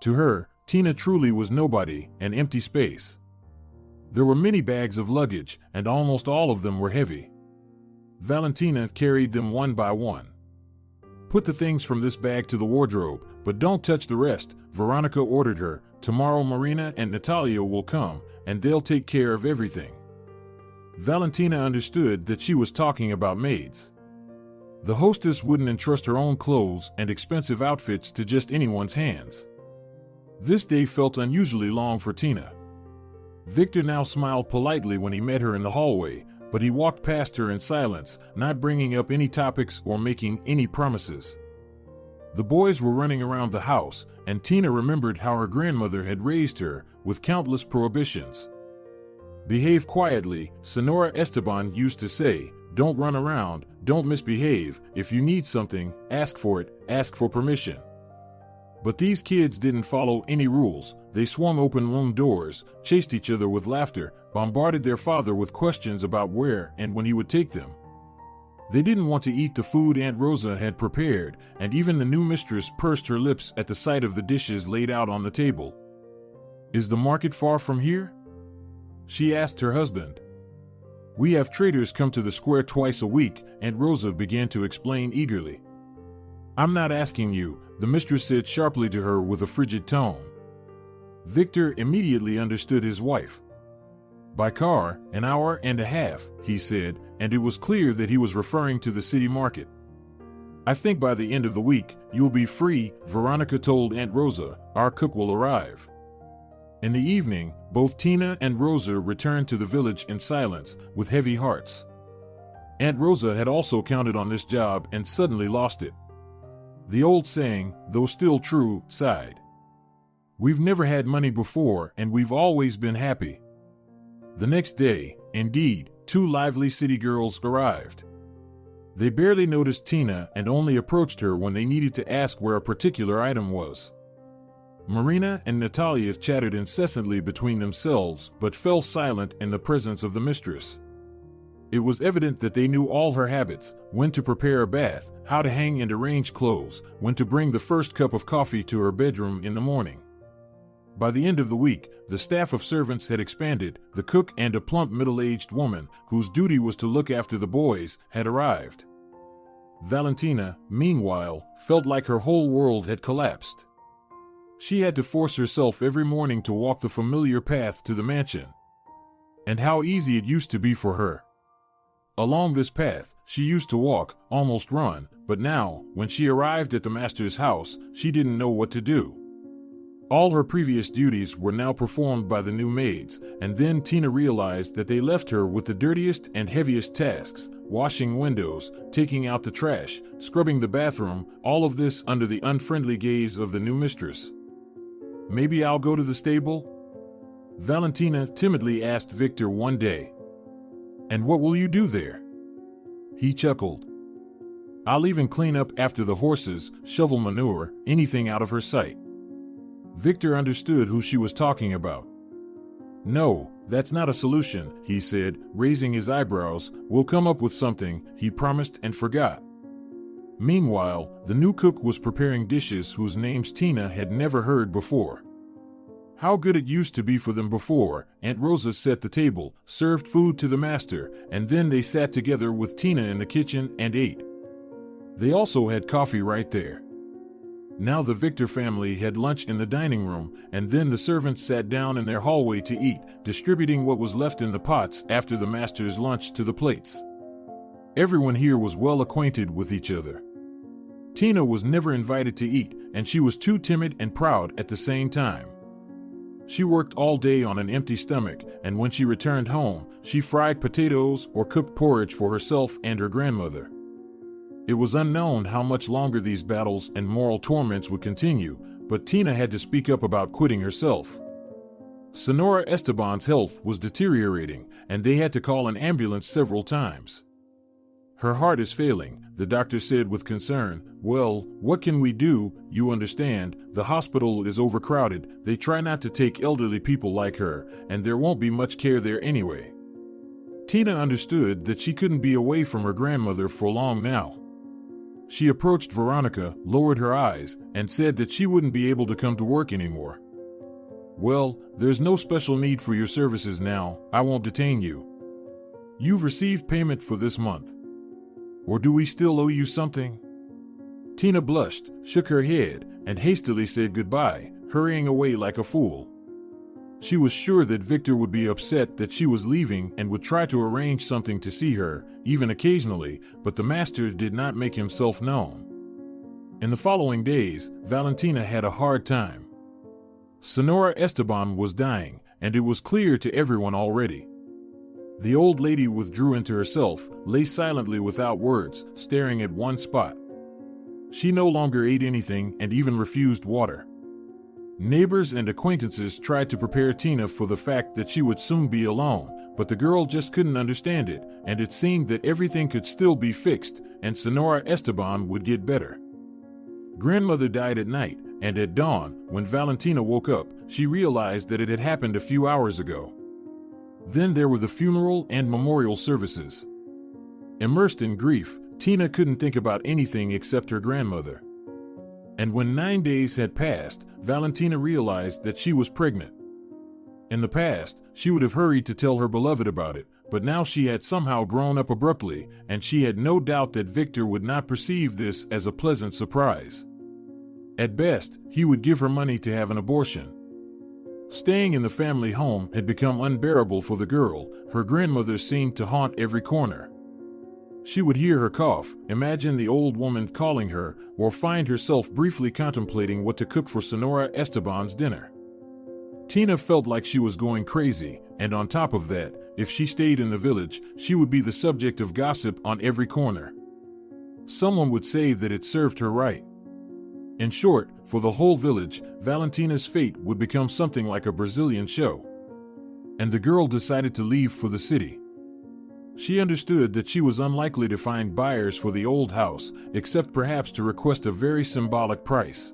To her, Tina truly was nobody, an empty space. There were many bags of luggage, and almost all of them were heavy. Valentina carried them one by one. Put the things from this bag to the wardrobe, but don't touch the rest, Veronica ordered her. Tomorrow Marina and Natalia will come, and they'll take care of everything. Valentina understood that she was talking about maids. The hostess wouldn't entrust her own clothes and expensive outfits to just anyone's hands. This day felt unusually long for Tina. Victor now smiled politely when he met her in the hallway, but he walked past her in silence, not bringing up any topics or making any promises. The boys were running around the house, and Tina remembered how her grandmother had raised her, with countless prohibitions. Behave quietly, Senora Esteban used to say. Don't run around, don't misbehave. If you need something, ask for it, ask for permission. But these kids didn't follow any rules. They swung open room doors, chased each other with laughter, bombarded their father with questions about where and when he would take them. They didn't want to eat the food Aunt Rosa had prepared, and even the new mistress pursed her lips at the sight of the dishes laid out on the table. Is the market far from here? She asked her husband. We have traders come to the square twice a week, Aunt Rosa began to explain eagerly. I'm not asking you, the mistress said sharply to her with a frigid tone. Victor immediately understood his wife. By car, an hour and a half, he said, and it was clear that he was referring to the city market. I think by the end of the week, you'll be free, Veronica told Aunt Rosa. Our cook will arrive. In the evening, both Tina and Rosa returned to the village in silence, with heavy hearts. Aunt Rosa had also counted on this job and suddenly lost it. The old saying, though still true, sighed. We've never had money before and we've always been happy. The next day, indeed, two lively city girls arrived. They barely noticed Tina and only approached her when they needed to ask where a particular item was. Marina and Natalia chattered incessantly between themselves but fell silent in the presence of the mistress. It was evident that they knew all her habits, when to prepare a bath, how to hang and arrange clothes, when to bring the first cup of coffee to her bedroom in the morning. By the end of the week, the staff of servants had expanded. The cook and a plump middle-aged woman, whose duty was to look after the boys, had arrived. Valentina, meanwhile, felt like her whole world had collapsed. She had to force herself every morning to walk the familiar path to the mansion. And how easy it used to be for her. Along this path, she used to walk, almost run, but now, when she arrived at the master's house, she didn't know what to do. All her previous duties were now performed by the new maids, and then Tina realized that they left her with the dirtiest and heaviest tasks, washing windows, taking out the trash, scrubbing the bathroom, all of this under the unfriendly gaze of the new mistress. Maybe I'll go to the stable? Valentina timidly asked Victor one day. And what will you do there? He chuckled. I'll even clean up after the horses, shovel manure, anything out of her sight. Victor understood who she was talking about. No, that's not a solution, he said, raising his eyebrows. We'll come up with something, he promised and forgot. Meanwhile, the new cook was preparing dishes whose names Tina had never heard before. How good it used to be for them before. Aunt Rosa set the table, served food to the master, and then they sat together with Tina in the kitchen and ate. They also had coffee right there. Now the Victor family had lunch in the dining room, and then the servants sat down in their hallway to eat, distributing what was left in the pots after the master's lunch to the plates. Everyone here was well acquainted with each other. Tina was never invited to eat, and she was too timid and proud at the same time. She worked all day on an empty stomach, and when she returned home, she fried potatoes or cooked porridge for herself and her grandmother. It was unknown how much longer these battles and moral torments would continue, but Tina had to speak up about quitting herself. Senora Esteban's health was deteriorating, and they had to call an ambulance several times. Her heart is failing, the doctor said with concern. Well, what can we do? You understand, the hospital is overcrowded. They try not to take elderly people like her, and there won't be much care there anyway. Tina understood that she couldn't be away from her grandmother for long now. She approached Veronica, lowered her eyes, and said that she wouldn't be able to come to work anymore. Well, there's no special need for your services now. I won't detain you. You've received payment for this month. Or do we still owe you something? Tina blushed, shook her head, and hastily said goodbye, hurrying away like a fool. She was sure that Victor would be upset that she was leaving and would try to arrange something to see her, even occasionally, but the master did not make himself known. In the following days, Valentina had a hard time. Senora Esteban was dying, and it was clear to everyone already. The old lady withdrew into herself, lay silently without words, staring at one spot. She no longer ate anything and even refused water. Neighbors and acquaintances tried to prepare Tina for the fact that she would soon be alone, but the girl just couldn't understand it, and it seemed that everything could still be fixed, and Senora Esteban would get better. Grandmother died at night, and at dawn, when Valentina woke up, she realized that it had happened a few hours ago. Then there were the funeral and memorial services. Immersed in grief, Tina couldn't think about anything except her grandmother. And when 9 days had passed, Valentina realized that she was pregnant. In the past, she would have hurried to tell her beloved about it, but now she had somehow grown up abruptly, and she had no doubt that Victor would not perceive this as a pleasant surprise. At best, he would give her money to have an abortion. Staying in the family home had become unbearable for the girl. Her grandmother seemed to haunt every corner. She would hear her cough, imagine the old woman calling her, or find herself briefly contemplating what to cook for Senora Esteban's dinner. Tina felt like she was going crazy, and on top of that, if she stayed in the village, she would be the subject of gossip on every corner. Someone would say that it served her right. In short, for the whole village, Valentina's fate would become something like a Brazilian show. And the girl decided to leave for the city. She understood that she was unlikely to find buyers for the old house, except perhaps to request a very symbolic price.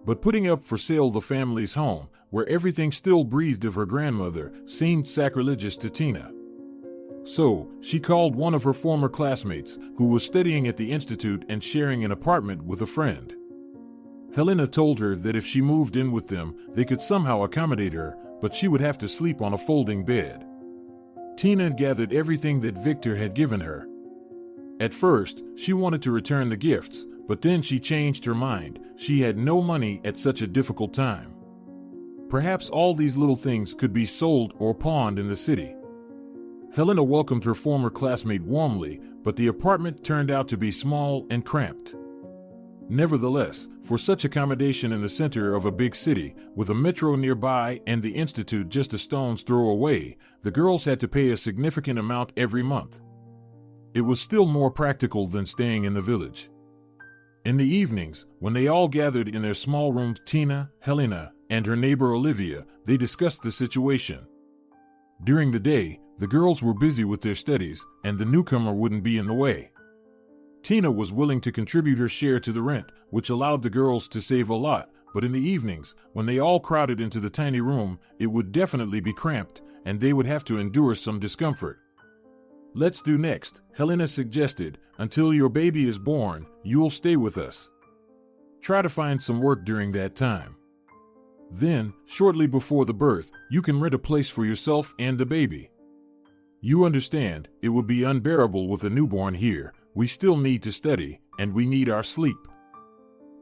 But putting up for sale the family's home, where everything still breathed of her grandmother, seemed sacrilegious to Tina. So, she called one of her former classmates, who was studying at the institute and sharing an apartment with a friend. Helena told her that if she moved in with them, they could somehow accommodate her, but she would have to sleep on a folding bed. Tina gathered everything that Victor had given her. At first, she wanted to return the gifts, but then she changed her mind. She had no money at such a difficult time. Perhaps all these little things could be sold or pawned in the city. Helena welcomed her former classmate warmly, but the apartment turned out to be small and cramped. Nevertheless, for such accommodation in the center of a big city, with a metro nearby and the institute just a stone's throw away, the girls had to pay a significant amount every month. It was still more practical than staying in the village. In the evenings, when they all gathered in their small rooms, Tina, Helena, and her neighbor Olivia, they discussed the situation. During the day, the girls were busy with their studies, and the newcomer wouldn't be in the way. Tina was willing to contribute her share to the rent, which allowed the girls to save a lot, but in the evenings, when they all crowded into the tiny room, it would definitely be cramped, and they would have to endure some discomfort. "Let's do next," Helena suggested. "Until your baby is born, you'll stay with us. Try to find some work during that time. Then, shortly before the birth, you can rent a place for yourself and the baby. You understand, it would be unbearable with a newborn here. We still need to study, and we need our sleep."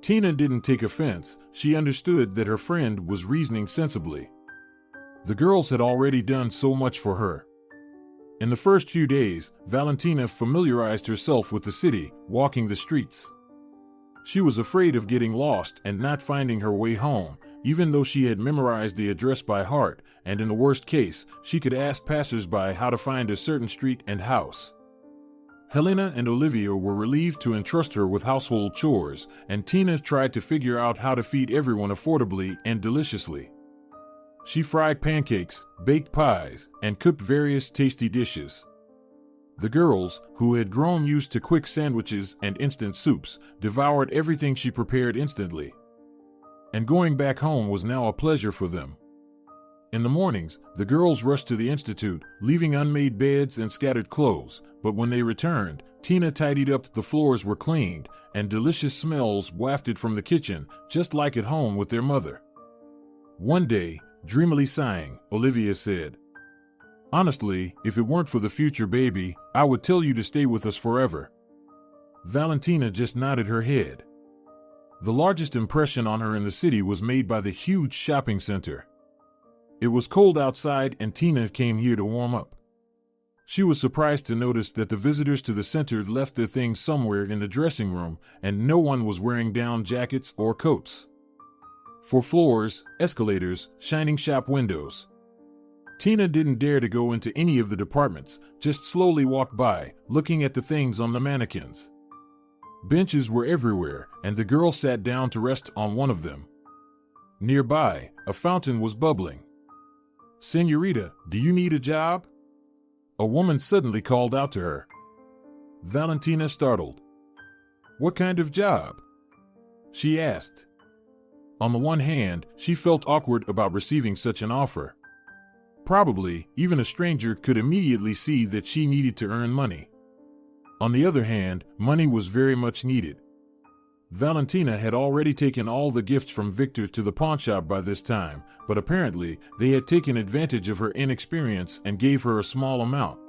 Tina didn't take offense. She understood that her friend was reasoning sensibly. The girls had already done so much for her. In the first few days, Valentina familiarized herself with the city, walking the streets. She was afraid of getting lost and not finding her way home, even though she had memorized the address by heart, and in the worst case, she could ask passers-by how to find a certain street and house. Helena and Olivia were relieved to entrust her with household chores, and Tina tried to figure out how to feed everyone affordably and deliciously. She fried pancakes, baked pies, and cooked various tasty dishes. The girls, who had grown used to quick sandwiches and instant soups, devoured everything she prepared instantly. And going back home was now a pleasure for them. In the mornings, the girls rushed to the institute, leaving unmade beds and scattered clothes, but when they returned, Tina tidied up, the floors were cleaned, and delicious smells wafted from the kitchen, just like at home with their mother. One day, dreamily sighing, Olivia said, "Honestly, if it weren't for the future baby, I would tell you to stay with us forever." Valentina just nodded her head. The largest impression on her in the city was made by the huge shopping center. It was cold outside and Tina came here to warm up. She was surprised to notice that the visitors to the center left their things somewhere in the dressing room, and no one was wearing down jackets or coats. For floors, escalators, shining shop windows. Tina didn't dare to go into any of the departments, just slowly walked by, looking at the things on the mannequins. Benches were everywhere, and the girl sat down to rest on one of them. Nearby, a fountain was bubbling. "Señorita, do you need a job?" A woman suddenly called out to her. Valentina startled. "What kind of job?" she asked. On the one hand, she felt awkward about receiving such an offer. Probably, even a stranger could immediately see that she needed to earn money. On the other hand, money was very much needed. Valentina had already taken all the gifts from Victor to the pawnshop by this time, but apparently they had taken advantage of her inexperience and gave her a small amount.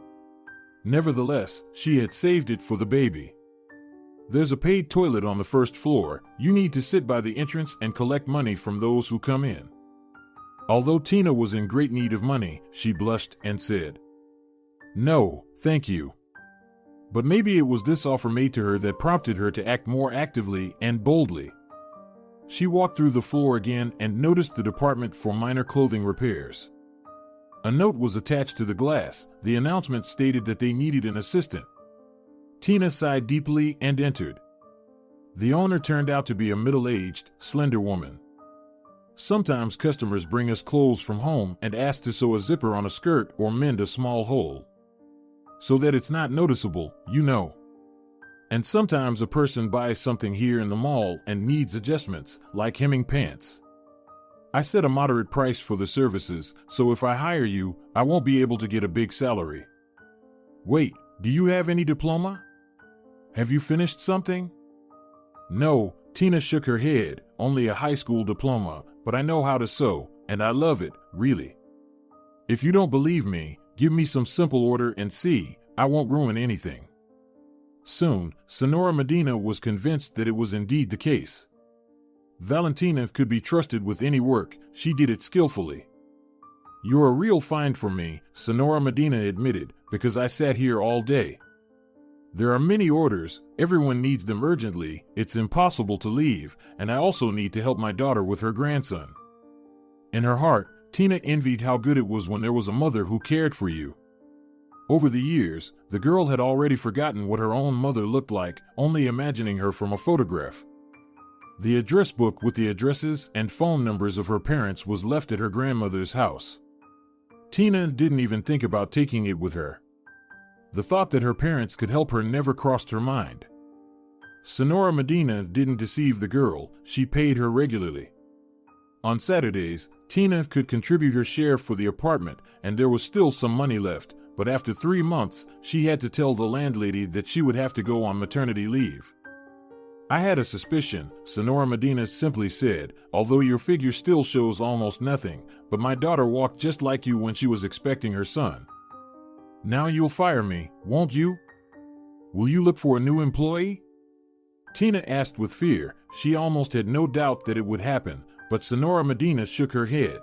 Nevertheless, she had saved it for the baby. "There's a paid toilet on the first floor. You need to sit by the entrance and collect money from those who come in." Although Tina was in great need of money, she blushed and said, "No, thank you." But maybe it was this offer made to her that prompted her to act more actively and boldly. She walked through the floor again and noticed the department for minor clothing repairs. A note was attached to the glass. The announcement stated that they needed an assistant. Tina sighed deeply and entered. The owner turned out to be a middle-aged, slender woman. Sometimes customers bring us clothes from home and ask to sew a zipper on a skirt or mend a small hole, so that it's not noticeable, you know. And sometimes a person buys something here in the mall and needs adjustments, like hemming pants. I set a moderate price for the services, so if I hire you, I won't be able to get a big salary. Wait, do you have any diploma? Have you finished something? No, Tina shook her head, only a high school diploma, but I know how to sew, and I love it, really. If you don't believe me, give me some simple order and see, I won't ruin anything. Soon, Senora Medina was convinced that it was indeed the case. Valentina could be trusted with any work, she did it skillfully. "You're a real find for me," Senora Medina admitted, "because I sat here all day. There are many orders, everyone needs them urgently, it's impossible to leave, and I also need to help my daughter with her grandson." In her heart, Tina envied how good it was when there was a mother who cared for you. Over the years, the girl had already forgotten what her own mother looked like, only imagining her from a photograph. The address book with the addresses and phone numbers of her parents was left at her grandmother's house. Tina didn't even think about taking it with her. The thought that her parents could help her never crossed her mind. Senora Medina didn't deceive the girl, she paid her regularly. On Saturdays, Tina could contribute her share for the apartment, and there was still some money left, but after 3 months, she had to tell the landlady that she would have to go on maternity leave. "I had a suspicion," Senora Medina simply said, "although your figure still shows almost nothing, but my daughter walked just like you when she was expecting her son. Now you'll fire me, won't you? Will you look for a new employee?" Tina asked with fear. She almost had no doubt that it would happen, but Senora Medina shook her head.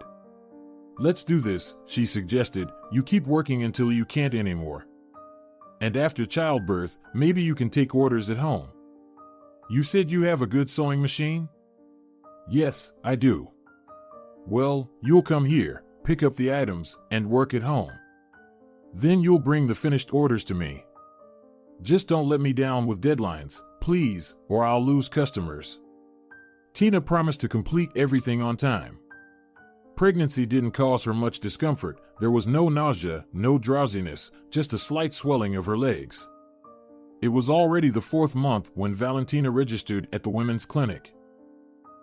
"Let's do this," she suggested. "You keep working until you can't anymore. And after childbirth, maybe you can take orders at home. You said you have a good sewing machine?" "Yes, I do." "Well, you'll come here, pick up the items, and work at home. Then you'll bring the finished orders to me. Just don't let me down with deadlines, please, or I'll lose customers." Tina promised to complete everything on time. Pregnancy didn't cause her much discomfort. There was no nausea, no drowsiness, just a slight swelling of her legs. It was already the 4th month when Valentina registered at the women's clinic.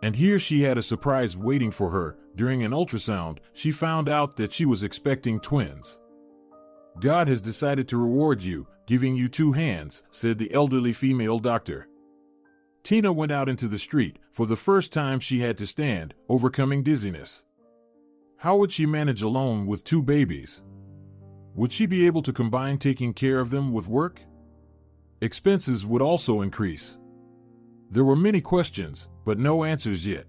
And here she had a surprise waiting for her. During an ultrasound, she found out that she was expecting twins. "God has decided to reward you, giving you 2 hands," said the elderly female doctor. Tina went out into the street. For the first time she had to stand, overcoming dizziness. How would she manage alone with 2 babies? Would she be able to combine taking care of them with work? Expenses would also increase. There were many questions, but no answers yet.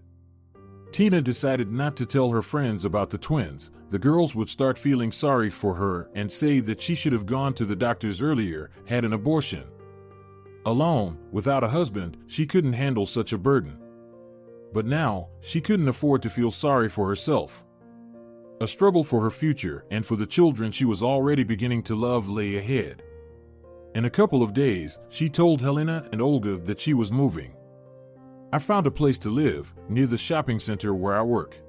Tina decided not to tell her friends about the twins. The girls would start feeling sorry for her and say that she should have gone to the doctors earlier, had an abortion. Alone, without a husband, she couldn't handle such a burden. But now, she couldn't afford to feel sorry for herself. A struggle for her future and for the children she was already beginning to love lay ahead. In a couple of days, she told Helena and Olga that she was moving. "I found a place to live, near the shopping center where I work.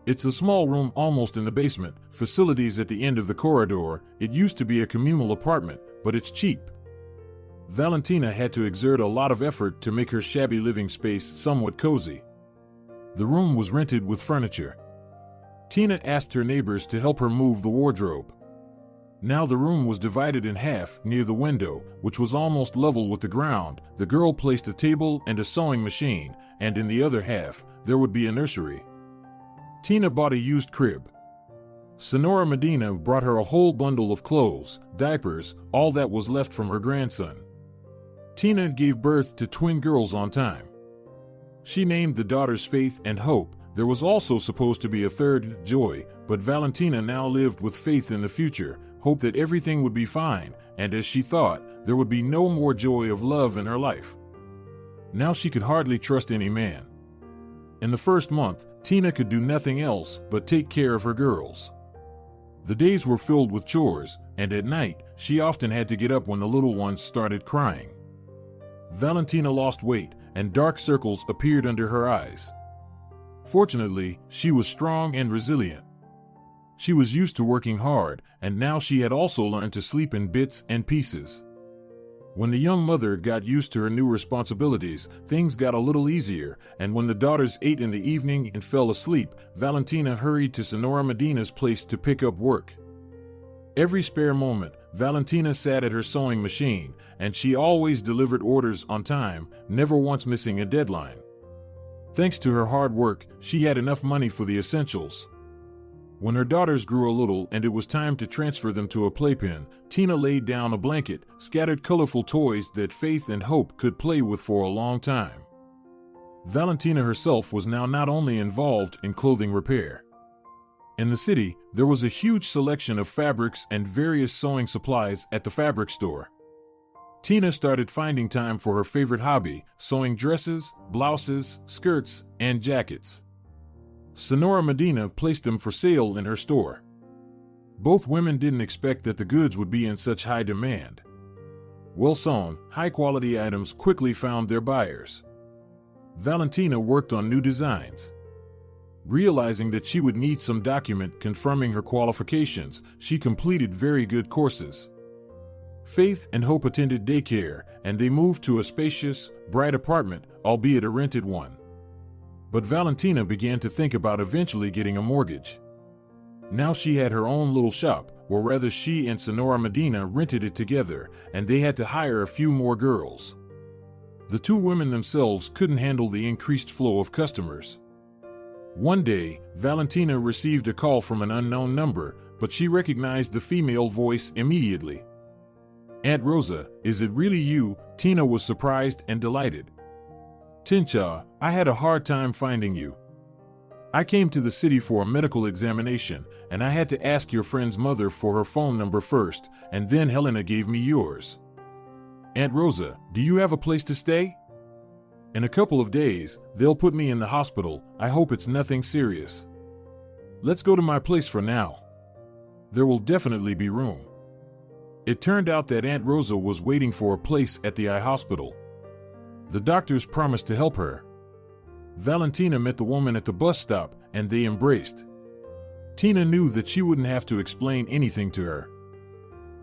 It's a small room almost in the basement, facilities at the end of the corridor. It used to be a communal apartment, but it's cheap." Valentina had to exert a lot of effort to make her shabby living space somewhat cozy. The room was rented with furniture. Tina asked her neighbors to help her move the wardrobe. Now the room was divided in half near the window, which was almost level with the ground. The girl placed a table and a sewing machine, and in the other half, there would be a nursery. Tina bought a used crib. Senora Medina brought her a whole bundle of clothes, diapers, all that was left from her grandson. Tina gave birth to twin girls on time. She named the daughters Faith and Hope. There was also supposed to be a third, Joy, but Valentina now lived with faith in the future, hope that everything would be fine, and as she thought, there would be no more joy of love in her life. Now she could hardly trust any man. In the first month, Tina could do nothing else but take care of her girls. The days were filled with chores, and at night, she often had to get up when the little ones started crying. Valentina lost weight, and dark circles appeared under her eyes. Fortunately, she was strong and resilient. She was used to working hard, and now she had also learned to sleep in bits and pieces. When the young mother got used to her new responsibilities, things got a little easier, and when the daughters ate in the evening and fell asleep, Valentina hurried to Senora Medina's place to pick up work. Every spare moment, Valentina sat at her sewing machine, and she always delivered orders on time, never once missing a deadline. Thanks to her hard work, she had enough money for the essentials. When her daughters grew a little and it was time to transfer them to a playpen, Tina laid down a blanket, scattered colorful toys that Faith and Hope could play with for a long time. Valentina herself was now not only involved in clothing repair. In the city, there was a huge selection of fabrics and various sewing supplies at the fabric store. Tina started finding time for her favorite hobby, sewing dresses, blouses, skirts, and jackets. Senora Medina placed them for sale in her store. Both women didn't expect that the goods would be in such high demand. Well-sewn, high-quality items quickly found their buyers. Valentina worked on new designs. Realizing that she would need some document confirming her qualifications, she completed very good courses. Faith and Hope attended daycare, and they moved to a spacious, bright apartment, albeit a rented one. But Valentina began to think about eventually getting a mortgage. Now she had her own little shop, or rather she and Senora Medina rented it together, and they had to hire a few more girls. The two women themselves couldn't handle the increased flow of customers. One day, Valentina received a call from an unknown number, but she recognized the female voice immediately. "Aunt Rosa, is it really you?" Tina was surprised and delighted. "Tincha, I had a hard time finding you. I came to the city for a medical examination, and I had to ask your friend's mother for her phone number first, and then Helena gave me yours. Aunt Rosa, do you have a place to stay? In a couple of days, they'll put me in the hospital. I hope it's nothing serious. Let's go to my place for now. There will definitely be room." It turned out that Aunt Rosa was waiting for a place at the eye hospital. The doctors promised to help her. Valentina met the woman at the bus stop, and they embraced. Tina knew that she wouldn't have to explain anything to her.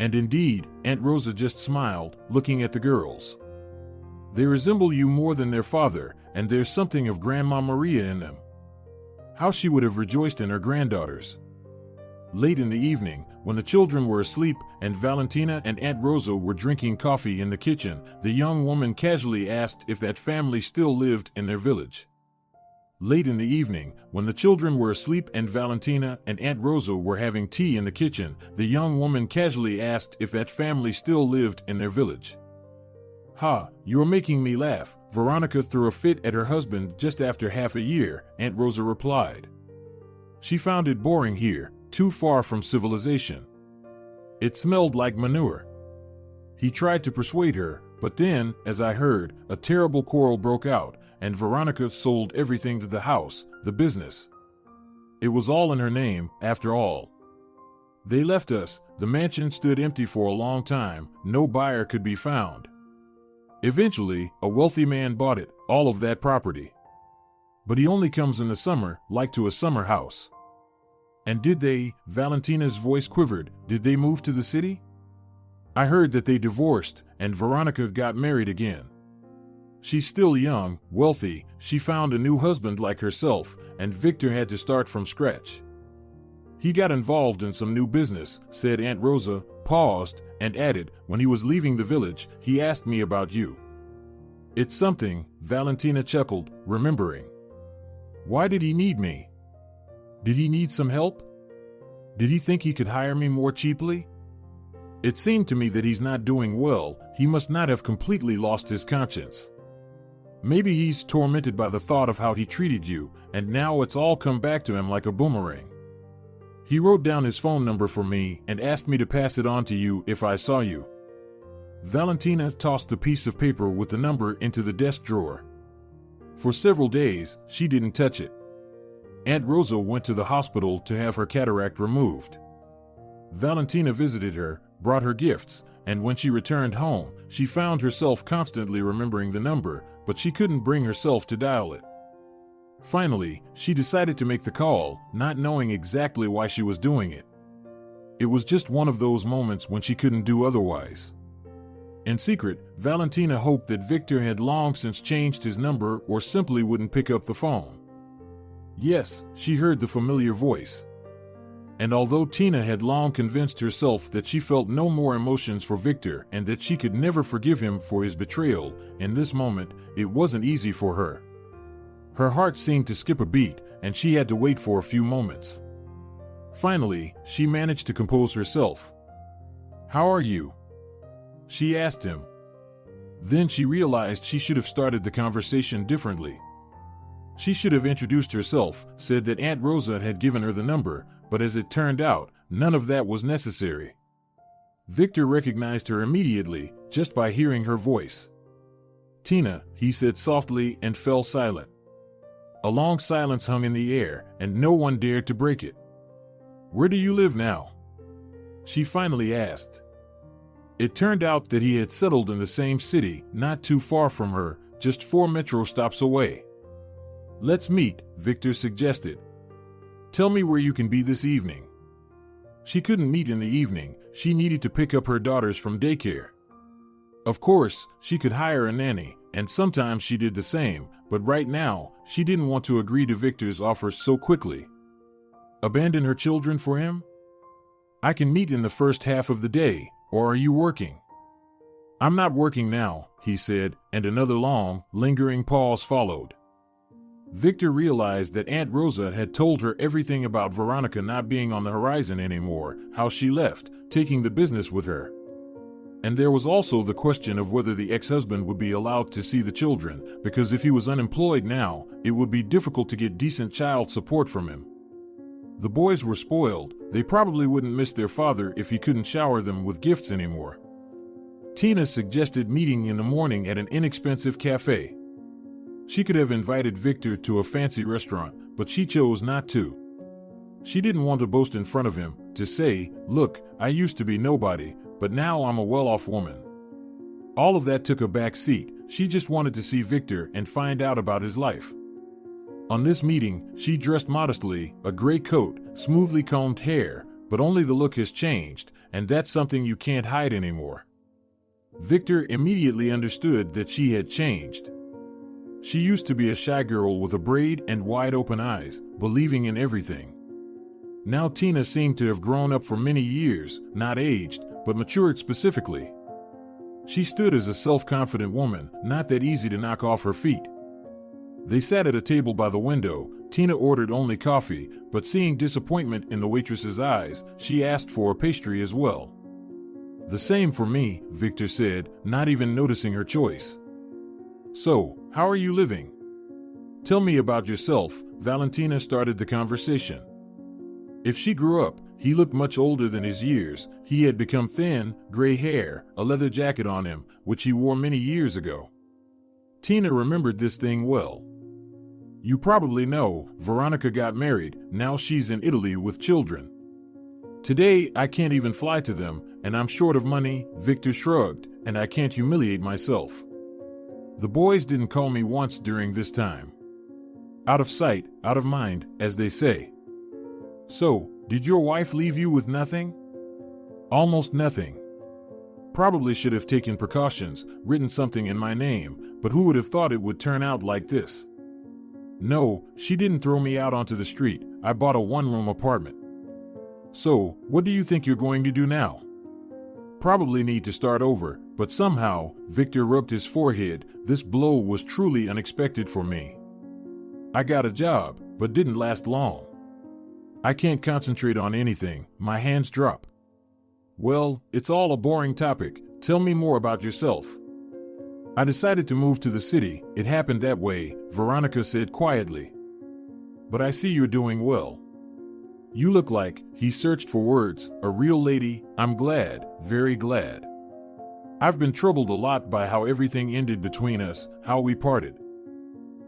And indeed, Aunt Rosa just smiled, looking at the girls. "They resemble you more than their father, and there's something of Grandma Maria in them." How she would have rejoiced in her granddaughters. Late in the evening, when the children were asleep and Valentina and Aunt Rosa were drinking coffee in the kitchen, the young woman casually asked if that family still lived in their village. Late in the evening, when the children were asleep and Valentina and Aunt Rosa were having tea in the kitchen, the young woman casually asked if that family still lived in their village. "Ha, you're making me laugh. Veronica threw a fit at her husband just after half a year," Aunt Rosa replied. "She found it boring here, too far from civilization. It smelled like manure. He tried to persuade her, But then, as I heard, a terrible quarrel broke out, and Veronica sold everything to the house, the business. It was all in her name, after all. They left us. The mansion stood empty for a long time. No buyer could be found. Eventually, a wealthy man bought it, all of that property. But he only comes in the summer, like to a summer house. And did they, Valentina's voice quivered, did they move to the city? I heard that they divorced, and Veronica got married again. She's still young, wealthy, she found a new husband like herself, and Victor had to start from scratch. He got involved in some new business, said Aunt Rosa, paused, and added, when he was leaving the village, he asked me about you. It's something, Valentina chuckled, remembering. Why did he need me? Did he need some help? Did he think he could hire me more cheaply? It seemed to me that he's not doing well. He must not have completely lost his conscience. Maybe he's tormented by the thought of how he treated you, and now it's all come back to him like a boomerang. He wrote down his phone number for me and asked me to pass it on to you if I saw you. Valentina tossed the piece of paper with the number into the desk drawer. For several days, she didn't touch it. Aunt Rosa went to the hospital to have her cataract removed. Valentina visited her, brought her gifts, and when she returned home, she found herself constantly remembering the number, but she couldn't bring herself to dial it. Finally, she decided to make the call, not knowing exactly why she was doing it. It was just one of those moments when she couldn't do otherwise. In secret, Valentina hoped that Victor had long since changed his number or simply wouldn't pick up the phone. Yes, she heard the familiar voice. And although Tina had long convinced herself that she felt no more emotions for Victor and that she could never forgive him for his betrayal, in this moment, it wasn't easy for her. Her heart seemed to skip a beat, and she had to wait for a few moments. Finally, she managed to compose herself. "How are you?" she asked him. Then she realized she should have started the conversation differently. She should have introduced herself, said that Aunt Rosa had given her the number, but as it turned out, none of that was necessary. Victor recognized her immediately, just by hearing her voice. "Tina," he said softly and fell silent. A long silence hung in the air, and no one dared to break it. "Where do you live now?" she finally asked. It turned out that he had settled in the same city, not too far from her, just 4 metro stops away. "Let's meet," Victor suggested. "Tell me where you can be this evening." She couldn't meet in the evening. She needed to pick up her daughters from daycare. Of course, she could hire a nanny, and sometimes she did the same, but right now, she didn't want to agree to Victor's offer so quickly. Abandon her children for him? "I can meet in the first half of the day, or are you working?" "I'm not working now," he said, and another long, lingering pause followed. Victor realized that Aunt Rosa had told her everything about Veronica not being on the horizon anymore, how she left, taking the business with her. And there was also the question of whether the ex-husband would be allowed to see the children, because if he was unemployed now, it would be difficult to get decent child support from him. The boys were spoiled. They probably wouldn't miss their father if he couldn't shower them with gifts anymore. Tina suggested meeting in the morning at an inexpensive cafe. She could have invited Victor to a fancy restaurant, but she chose not to. She didn't want to boast in front of him, to say, "Look, I used to be nobody, but now I'm a well-off woman." All of that took a back seat. She just wanted to see Victor and find out about his life. On this meeting, she dressed modestly, a gray coat, smoothly combed hair, but only the look has changed, and that's something you can't hide anymore. Victor immediately understood that she had changed. She used to be a shy girl with a braid and wide-open eyes, believing in everything. Now Tina seemed to have grown up for many years, not aged, but matured specifically. She stood as a self-confident woman, not that easy to knock off her feet. They sat at a table by the window. Tina ordered only coffee, but seeing disappointment in the waitress's eyes, she asked for a pastry as well. "The same for me," Victor said, not even noticing her choice. "So, how are you living? Tell me about yourself," Valentina started the conversation. If she grew up, He looked much older than his years. He had become thin, gray hair, a leather jacket on him, which he wore many years ago. Tina remembered this thing well. You probably know, Veronica got married. Now she's in Italy with children. Today, I can't even fly to them, and I'm short of money. Victor shrugged, and I can't humiliate myself. The boys didn't call me once during this time. Out of sight, out of mind, as they say. So, did your wife leave you with nothing? Almost nothing. Probably should have taken precautions, written something in my name, but who would have thought it would turn out like this? No, she didn't throw me out onto the street. I bought a one-room apartment. So, what do you think you're going to do now? Probably need to start over, but somehow, Victor rubbed his forehead. This blow was truly unexpected for me. I got a job, but didn't last long. I can't concentrate on anything. My hands drop. Well, it's all a boring topic. Tell me more about yourself. I decided to move to the city. It happened that way, Veronica said quietly. But I see you're doing well. You look like, he searched for words, a real lady. I'm glad, very glad. I've been troubled a lot by how everything ended between us, how we parted.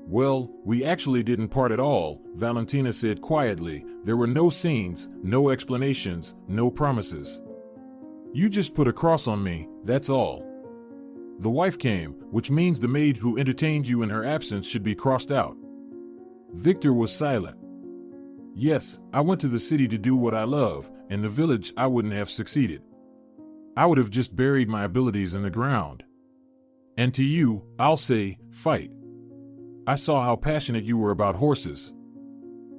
Well, we actually didn't part at all, Valentina said quietly. There were no scenes, no explanations, no promises. You just put a cross on me, that's all. The wife came, which means the maid who entertained you in her absence should be crossed out. Victor was silent. Yes, I went to the city to do what I love. In the village, I wouldn't have succeeded. I would have just buried my abilities in the ground. And to you, I'll say, fight. I saw how passionate you were about horses.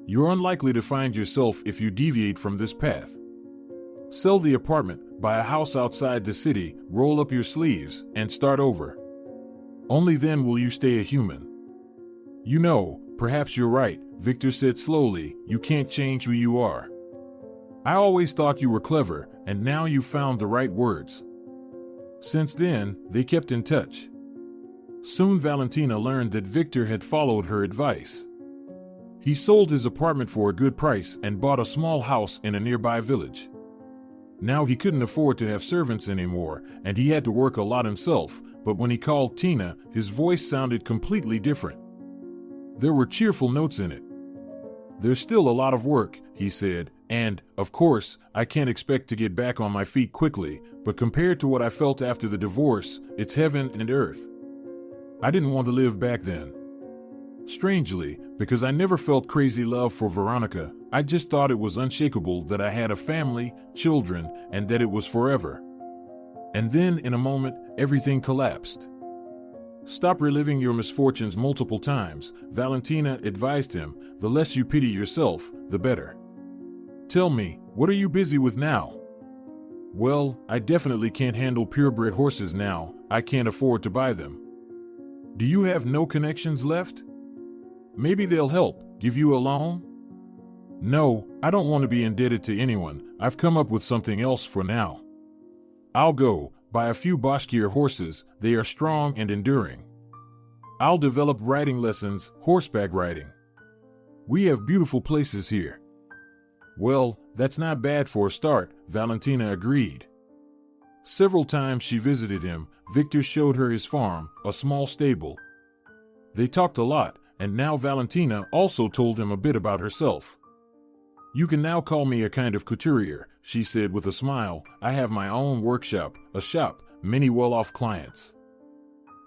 You're unlikely to find yourself if you deviate from this path. Sell the apartment, buy a house outside the city, roll up your sleeves, and start over. Only then will you stay a human. You know, perhaps you're right, Victor said slowly. You can't change who you are. I always thought you were clever, and now you've found the right words. Since then, they kept in touch. Soon Valentina learned that Victor had followed her advice. He sold his apartment for a good price and bought a small house in a nearby village. Now he couldn't afford to have servants anymore, and he had to work a lot himself, but when he called Tina, his voice sounded completely different. There were cheerful notes in it. There's still a lot of work, he said, and, of course, I can't expect to get back on my feet quickly, but compared to what I felt after the divorce, it's heaven and earth. I didn't want to live back then. Strangely, because I never felt crazy love for Veronica, I just thought it was unshakable that I had a family, children, and that it was forever. And then, in a moment, everything collapsed. Stop reliving your misfortunes multiple times, Valentina advised him. The less you pity yourself, the better. Tell me, what are you busy with now? Well, I definitely can't handle purebred horses now. I can't afford to buy them. Do you have no connections left? Maybe they'll help, give you a loan? No, I don't want to be indebted to anyone. I've come up with something else for now. I'll go buy a few Bashkir horses. They are strong and enduring. I'll develop riding lessons, horseback riding. We have beautiful places here. Well, that's not bad for a start, Valentina agreed. Several times she visited him. Victor showed her his farm, a small stable. They talked a lot, and now Valentina also told him a bit about herself. You can now call me a kind of couturier, she said with a smile. I have my own workshop, a shop, many well-off clients.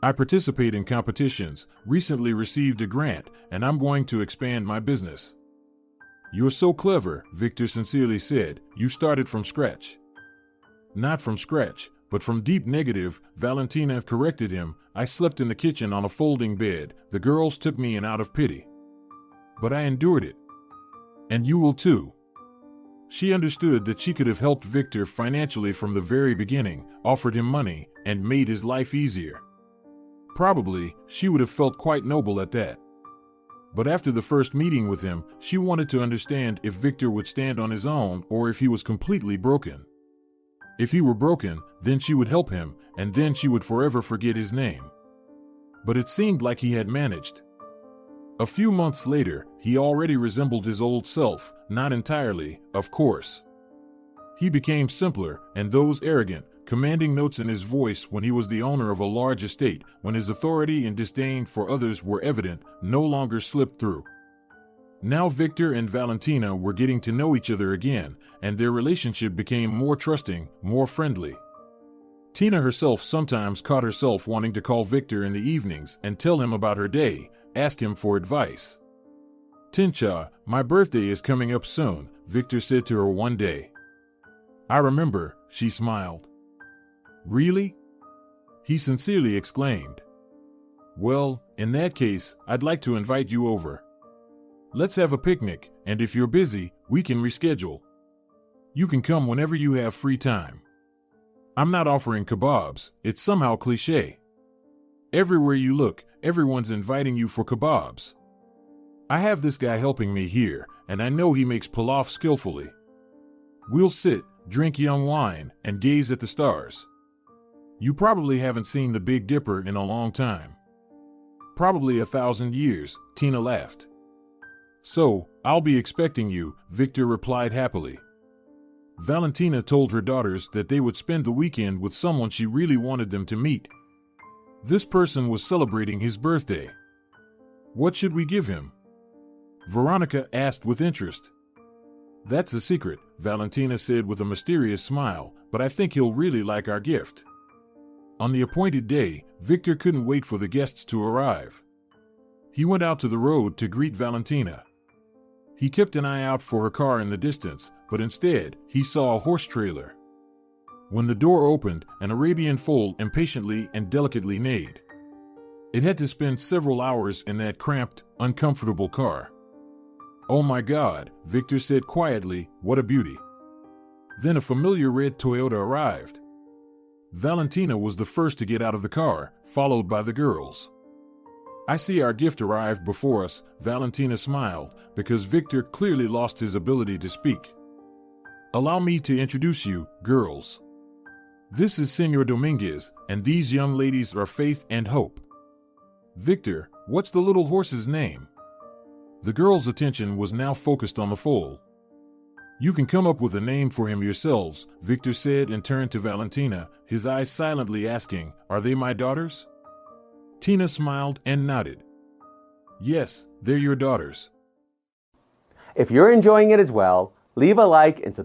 I participate in competitions, recently received a grant, and I'm going to expand my business. You're so clever, Victor sincerely said. You started from scratch. Not from scratch, but from deep negative, Valentina corrected him. I slept in the kitchen on a folding bed. The girls took me in out of pity. But I endured it. And you will too. She understood that she could have helped Victor financially from the very beginning, offered him money, and made his life easier. Probably, she would have felt quite noble at that. But after the first meeting with him, she wanted to understand if Victor would stand on his own or if he was completely broken. If he were broken, then she would help him, and then she would forever forget his name. But it seemed like he had managed. A few months later, he already resembled his old self, not entirely, of course. He became simpler, and those arrogant, commanding notes in his voice when he was the owner of a large estate, when his authority and disdain for others were evident, no longer slipped through. Now Victor and Valentina were getting to know each other again, and their relationship became more trusting, more friendly. Tina herself sometimes caught herself wanting to call Victor in the evenings and tell him about her day, ask him for advice. "Tincha, my birthday is coming up soon," Victor said to her one day. "I remember," she smiled. "Really?" he sincerely exclaimed. "Well, in that case, I'd like to invite you over. Let's have a picnic, and if you're busy, we can reschedule. You can come whenever you have free time. I'm not offering kebabs, it's somehow cliché. Everywhere you look, everyone's inviting you for kebabs. I have this guy helping me here, and I know he makes pilaf skillfully. We'll sit, drink young wine, and gaze at the stars. You probably haven't seen the Big Dipper in a long time. Probably 1,000 years, Tina laughed. So, I'll be expecting you, Victor replied happily. Valentina told her daughters that they would spend the weekend with someone she really wanted them to meet. This person was celebrating his birthday. What should we give him? Veronica asked with interest. That's a secret, Valentina said with a mysterious smile, but I think he'll really like our gift. On the appointed day, Victor couldn't wait for the guests to arrive. He went out to the road to greet Valentina. He kept an eye out for her car in the distance, but instead, he saw a horse trailer. When the door opened, an Arabian foal impatiently and delicately neighed. It had to spend several hours in that cramped, uncomfortable car. "Oh my God," Victor said quietly, "what a beauty." Then a familiar red Toyota arrived. Valentina was the first to get out of the car, followed by the girls. "I see our gift arrived before us," Valentina smiled, because Victor clearly lost his ability to speak. "Allow me to introduce you, girls. This is Senor Dominguez, and these young ladies are Faith and Hope. Victor, what's the little horse's name?" The girls' attention was now focused on the foal. "You can come up with a name for him yourselves," Victor said and turned to Valentina, his eyes silently asking, "Are they my daughters?" Tina smiled and nodded. "Yes, they're your daughters." If you're enjoying it as well, leave a like and subscribe.